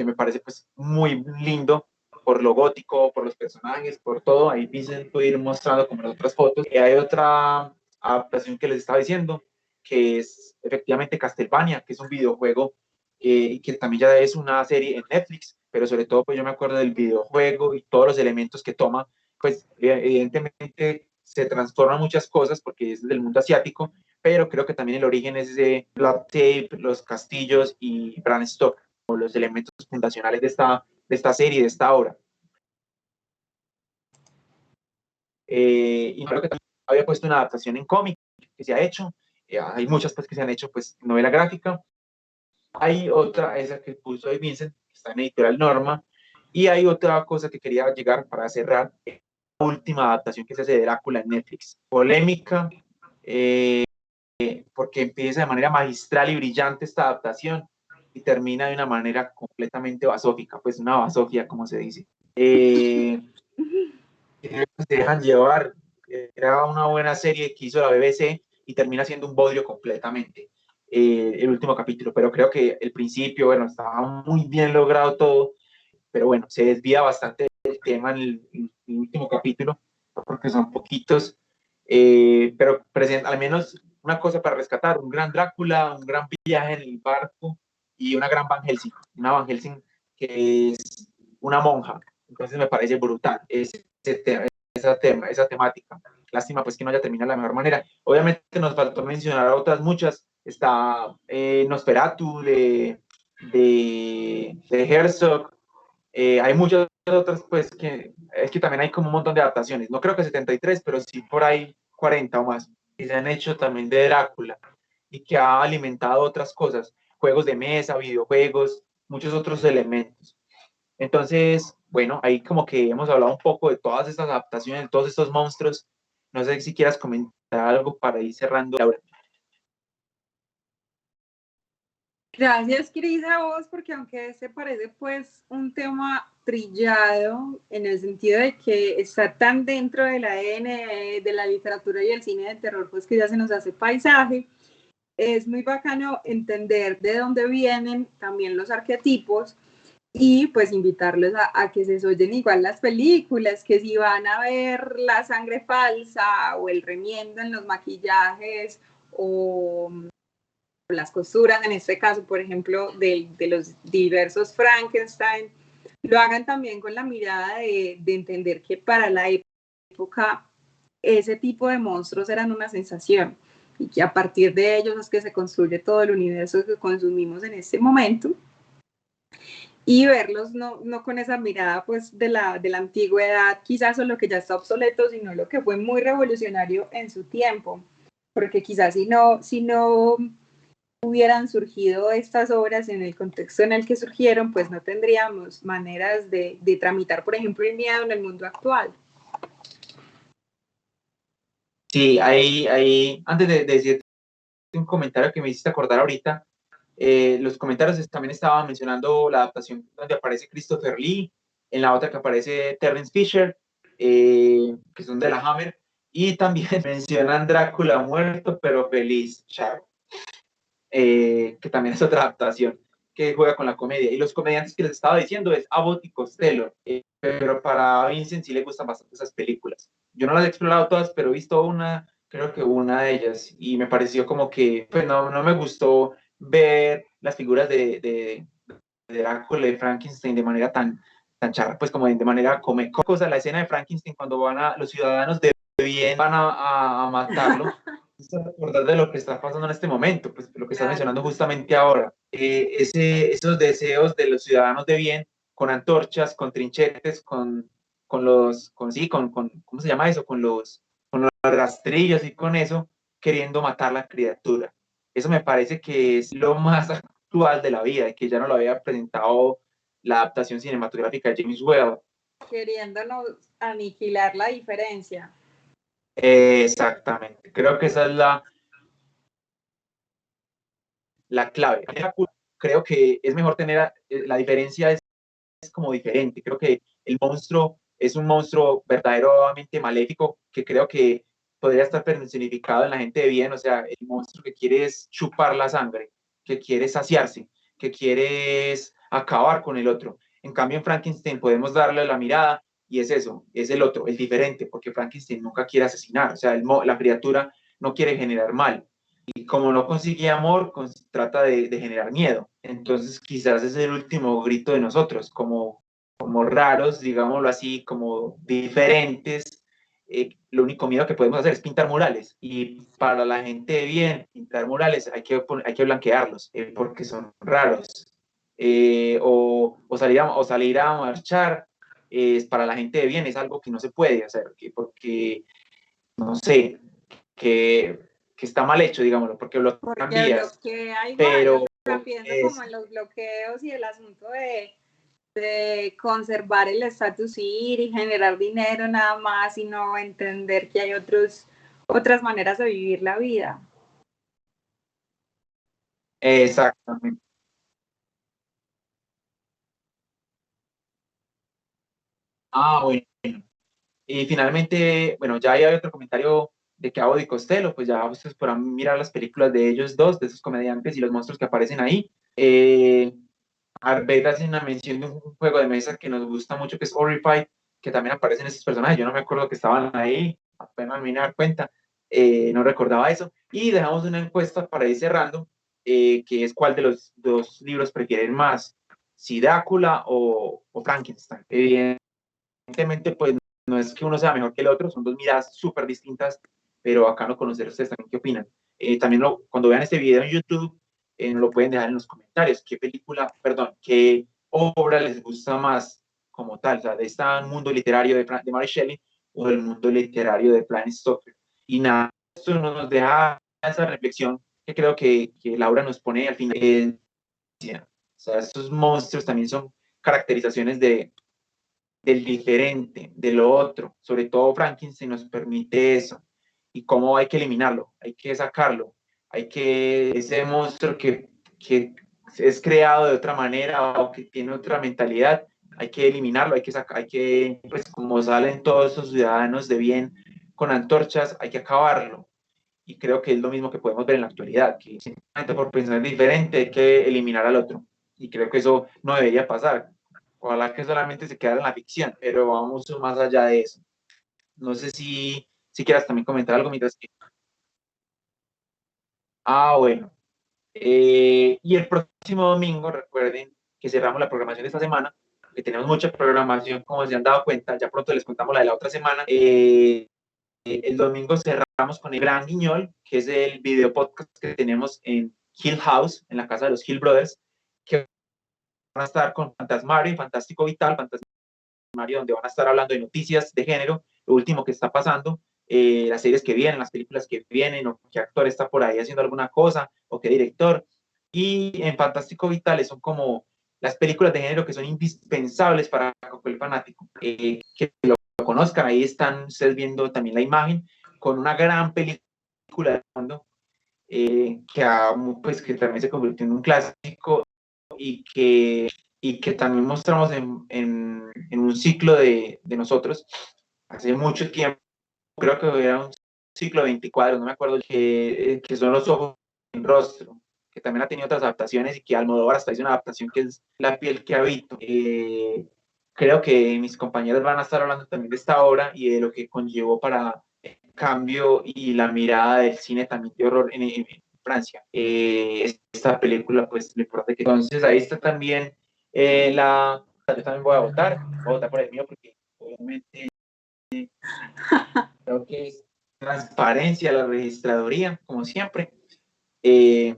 me parece pues muy lindo por lo gótico, por los personajes, por todo. Ahí Vincent puede ir mostrando como las otras fotos. Hay otra adaptación que les estaba diciendo, que es efectivamente Castlevania, que es un videojuego y que también ya es una serie en Netflix, pero sobre todo pues yo me acuerdo del videojuego y todos los elementos que toma, pues evidentemente se transforman muchas cosas porque es del mundo asiático, pero creo que también el origen es de Blood Tape, los castillos y Bran Stoker, los elementos fundacionales de esta serie, de esta obra. Y creo que también había puesto una adaptación en cómic que se ha hecho, hay muchas pues que se han hecho, pues novela gráfica. Hay otra, esa que puso hoy Vincent, que está en Editorial Norma, y hay otra cosa que quería llegar para cerrar, la última adaptación que se hace de Drácula en Netflix. Polémica, porque empieza de manera magistral y brillante esta adaptación y termina de una manera completamente basófica, pues una basofia, como se dice. Se dejan llevar, era una buena serie que hizo la BBC y termina siendo un bodrio completamente el último capítulo, pero creo que el principio, bueno, estaba muy bien logrado todo, pero bueno, se desvía bastante del tema en el último capítulo, porque son poquitos, pero presenta al menos una cosa para rescatar, un gran Drácula, un gran viaje en el barco y una gran Van Helsing, una Van Helsing que es una monja, entonces me parece brutal esa temática. Lástima pues que no haya terminado de la mejor manera. Obviamente nos faltó mencionar otras muchas, está Nosferatu de Herzog, hay muchas otras, pues, que es que también hay como un montón de adaptaciones. No creo que 73, pero sí por ahí 40 o más. Que se han hecho también de Drácula y que ha alimentado otras cosas, juegos de mesa, videojuegos, muchos otros elementos. Entonces, bueno, ahí como que hemos hablado un poco de todas estas adaptaciones, de todos estos monstruos. No sé si quieras comentar algo para ir cerrando, Laura. Gracias, Cris, a vos, porque aunque se parece pues un tema trillado en el sentido de que está tan dentro del ADN de la literatura y el cine de terror, pues que ya se nos hace paisaje, es muy bacano entender de dónde vienen también los arquetipos y pues invitarlos a que se oyen igual las películas, que si van a ver la sangre falsa o el remiendo en los maquillajes o las costuras, en este caso, por ejemplo, de los diversos Frankenstein, lo hagan también con la mirada de entender que para la época ese tipo de monstruos eran una sensación y que a partir de ellos es que se construye todo el universo que consumimos en este momento y verlos no con esa mirada pues de la antigüedad, quizás o lo que ya está obsoleto, sino lo que fue muy revolucionario en su tiempo, porque quizás si no hubieran surgido estas obras en el contexto en el que surgieron, pues no tendríamos maneras de tramitar, por ejemplo, el miedo en el mundo actual. Sí, antes de decirte un comentario que me hiciste acordar ahorita, los comentarios también estaban mencionando la adaptación donde aparece Christopher Lee, en la otra que aparece Terrence Fisher, que son de la Hammer, y también mencionan Drácula muerto pero feliz, Charo, que también es otra adaptación que juega con la comedia. Y los comediantes que les estaba diciendo es Abbott y Costello, pero para Vincent sí le gustan bastante esas películas. Yo no las he explorado todas, pero he visto creo que una de ellas, y me pareció como que, pues no me gustó ver las figuras de Drácula y Frankenstein de manera tan charra, pues como de manera cosa, la escena de Frankenstein cuando los ciudadanos de bien van a matarlo, acordar de lo que está pasando en este momento, pues lo que estás mencionando justamente ahora, esos deseos de los ciudadanos de bien con antorchas, con trinchetes, ¿cómo se llama eso? Con los rastrillos y con eso, queriendo matar la criatura. Eso me parece que es lo más actual de la vida, que ya no lo había presentado la adaptación cinematográfica de James Whale. Queriéndonos aniquilar la diferencia. Exactamente, creo que esa es la clave. Creo que es mejor tener, la diferencia es como diferente, creo que el monstruo es un monstruo verdaderamente maléfico que creo que podría estar personificado en la gente de bien, o sea, el monstruo que quiere es chupar la sangre, que quiere saciarse, que quiere es acabar con el otro. En cambio, en Frankenstein podemos darle la mirada y es eso, es el otro, el diferente, porque Frankenstein nunca quiere asesinar, o sea, la criatura no quiere generar mal. Y como no consigue amor, trata de generar miedo. Entonces, quizás es el último grito de nosotros, como raros, digámoslo así, como diferentes. Lo único miedo que podemos hacer es pintar murales. Y para la gente de bien, pintar murales hay que blanquearlos, porque son raros. O salir a marchar, para la gente de bien es algo que no se puede hacer, porque no sé, que, que está mal hecho, digámoslo, porque bloquean Porque vías, bloquea igual, o pero sea, pienso como en los bloqueos y el asunto de conservar el status y generar dinero nada más y no entender que hay otras maneras de vivir la vida. exactamente. Ah, bueno. Y finalmente, bueno, ya hay otro comentario de Cabo de Costello, pues ya ustedes podrán mirar las películas de ellos dos, de esos comediantes y los monstruos que aparecen ahí. Arbet hace una mención de un juego de mesa que nos gusta mucho, que es Horrified, que también aparecen esos personajes. Yo no me acuerdo que estaban ahí, apenas me dar cuenta, no recordaba eso. Y dejamos una encuesta para ir cerrando, que es cuál de los dos libros prefieren más, si Drácula o Frankenstein. Evidentemente, pues no es que uno sea mejor que el otro, son dos miradas súper distintas, pero bacano conocer ustedes también qué opinan. También cuando vean este video en YouTube, nos lo pueden dejar en los comentarios, qué película, perdón, qué obra les gusta más como tal, o sea, de este mundo literario de Mary Shelley o del mundo literario de Bram Stoker. Y nada, esto nos deja esa reflexión que creo que Laura nos pone al final. O sea, estos monstruos también son caracterizaciones del diferente, de lo otro. Sobre todo Frankenstein nos permite eso. Y cómo hay que eliminarlo, hay que sacarlo, ese monstruo que es creado de otra manera o que tiene otra mentalidad, hay que eliminarlo, pues como salen todos esos ciudadanos de bien con antorchas, hay que acabarlo. Y creo que es lo mismo que podemos ver en la actualidad, que simplemente por pensar diferente hay que eliminar al otro. Y creo que eso no debería pasar. Ojalá que solamente se quedara en la ficción, pero vamos más allá de eso. No sé si quieras también comentar algo mientras que... Ah, bueno. Y el próximo domingo, recuerden que cerramos la programación de esta semana, que tenemos mucha programación, como se han dado cuenta, ya pronto les contamos la de la otra semana. El domingo cerramos con el Gran Guiñol, que es el video podcast que tenemos en Hill House, en la casa de los Hill Brothers, que van a estar con Fantasmario y Fantástico Vital, Fantasmario, donde van a estar hablando de noticias de género, lo último que está pasando, las series que vienen, las películas que vienen, o qué actor está por ahí haciendo alguna cosa, o qué director. Y en Fantástico Vital son como las películas de género que son indispensables para cualquier fanático, que lo conozcan. Ahí están ustedes viendo también la imagen con una gran película de fondo, pues, que también se convirtió en un clásico y que también mostramos en un ciclo de nosotros hace mucho tiempo. Creo que era un ciclo de 20 cuadros, no me acuerdo, que son los ojos en rostro, que también ha tenido otras adaptaciones y que Almodóvar hasta hizo una adaptación que es La piel que habito. Creo que mis compañeros van a estar hablando también de esta obra y de lo que conllevó para el cambio y la mirada del cine también de horror en Francia. Esta película, pues, lo importante que... Entonces, ahí está también yo también voy a votar por el mío porque obviamente creo que es transparencia la registraduría, como siempre. Eh,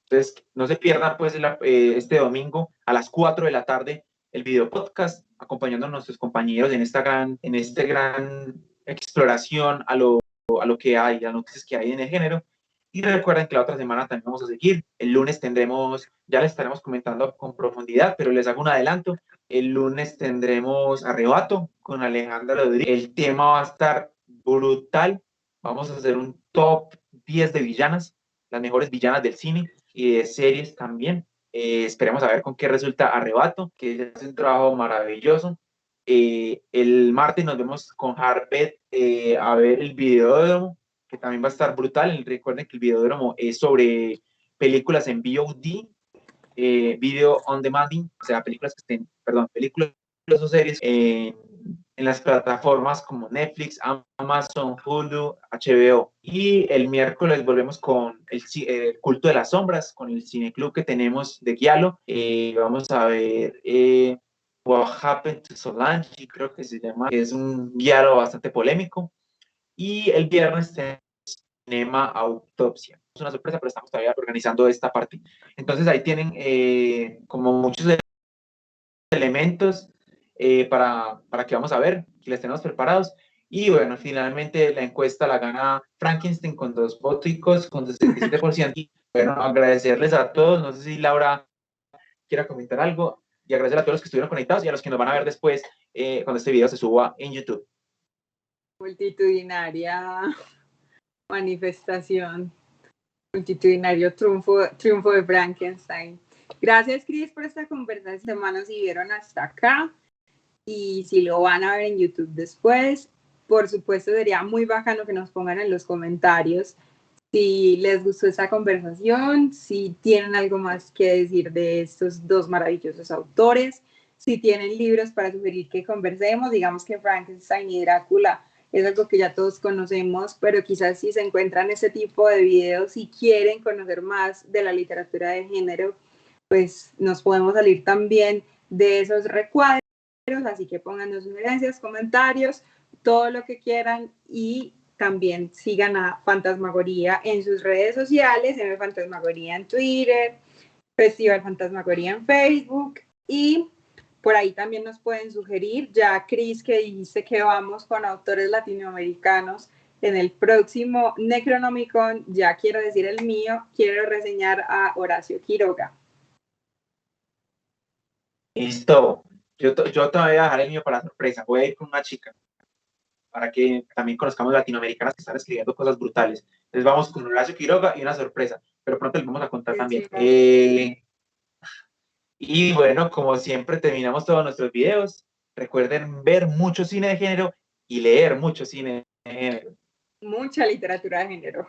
entonces, no se pierdan pues este domingo a las 4 de la tarde el video podcast, acompañando a nuestros compañeros en este gran exploración a lo que hay, a las noticias que hay en el género. Y recuerden que la otra semana también vamos a seguir. El lunes ya les estaremos comentando con profundidad, pero les hago un adelanto. El lunes tendremos Arrebato con Alejandra Rodríguez. El tema va a estar brutal. Vamos a hacer un top 10 de villanas, las mejores villanas del cine y de series también. Esperemos a ver con qué resulta Arrebato, que es un trabajo maravilloso. El martes nos vemos con Harvard a ver el Videódromo, que también va a estar brutal. Recuerden que el Videódromo es sobre películas en VOD, Video on Demanding, o sea, películas películas o series en las plataformas como Netflix, Amazon, Hulu, HBO. Y el miércoles volvemos con el Culto de las Sombras, con el cineclub que tenemos de Giallo. Vamos a ver What Happened to Solange, creo que se llama, que es un Giallo bastante polémico. Y el viernes tenemos Cinema Autopsia. Es una sorpresa, pero estamos todavía organizando esta parte. Entonces ahí tienen como muchos elementos para que vamos a ver, que les tenemos preparados. Y bueno, finalmente la encuesta la gana Frankenstein con 2 votos, con 67%. Y bueno, agradecerles a todos. No sé si Laura quiera comentar algo. Y agradecer a todos los que estuvieron conectados y a los que nos van a ver después cuando este video se suba en YouTube. Multitudinaria manifestación, multitudinario triunfo de Frankenstein. Gracias, Cris, por esta conversación. Semanas si vieron hasta acá y si lo van a ver en YouTube después, por supuesto sería muy bacano que nos pongan en los comentarios si les gustó esta conversación, si tienen algo más que decir de estos 2 maravillosos autores, si tienen libros para sugerir que conversemos. Digamos que Frankenstein y Drácula es algo que ya todos conocemos, pero quizás si se encuentran este tipo de videos y quieren conocer más de la literatura de género, pues nos podemos salir también de esos recuadros, así que pónganos sugerencias, comentarios, todo lo que quieran, y también sigan a Fantasmagoría en sus redes sociales, Fantasmagoría en Twitter, Festival Fantasmagoría en Facebook, y por ahí también nos pueden sugerir. Ya, Cris, que dijiste que vamos con autores latinoamericanos en el próximo Necronomicon, ya quiero decir el mío, quiero reseñar a Horacio Quiroga. Listo. Yo te voy a dejar el mío para sorpresa. Voy a ir con una chica para que también conozcamos latinoamericanas que están escribiendo cosas brutales. Entonces vamos con Horacio Quiroga y una sorpresa, pero pronto les vamos a contar también. Y bueno, como siempre terminamos todos nuestros videos. Recuerden ver mucho cine de género y leer mucho cine de género. Mucha literatura de género.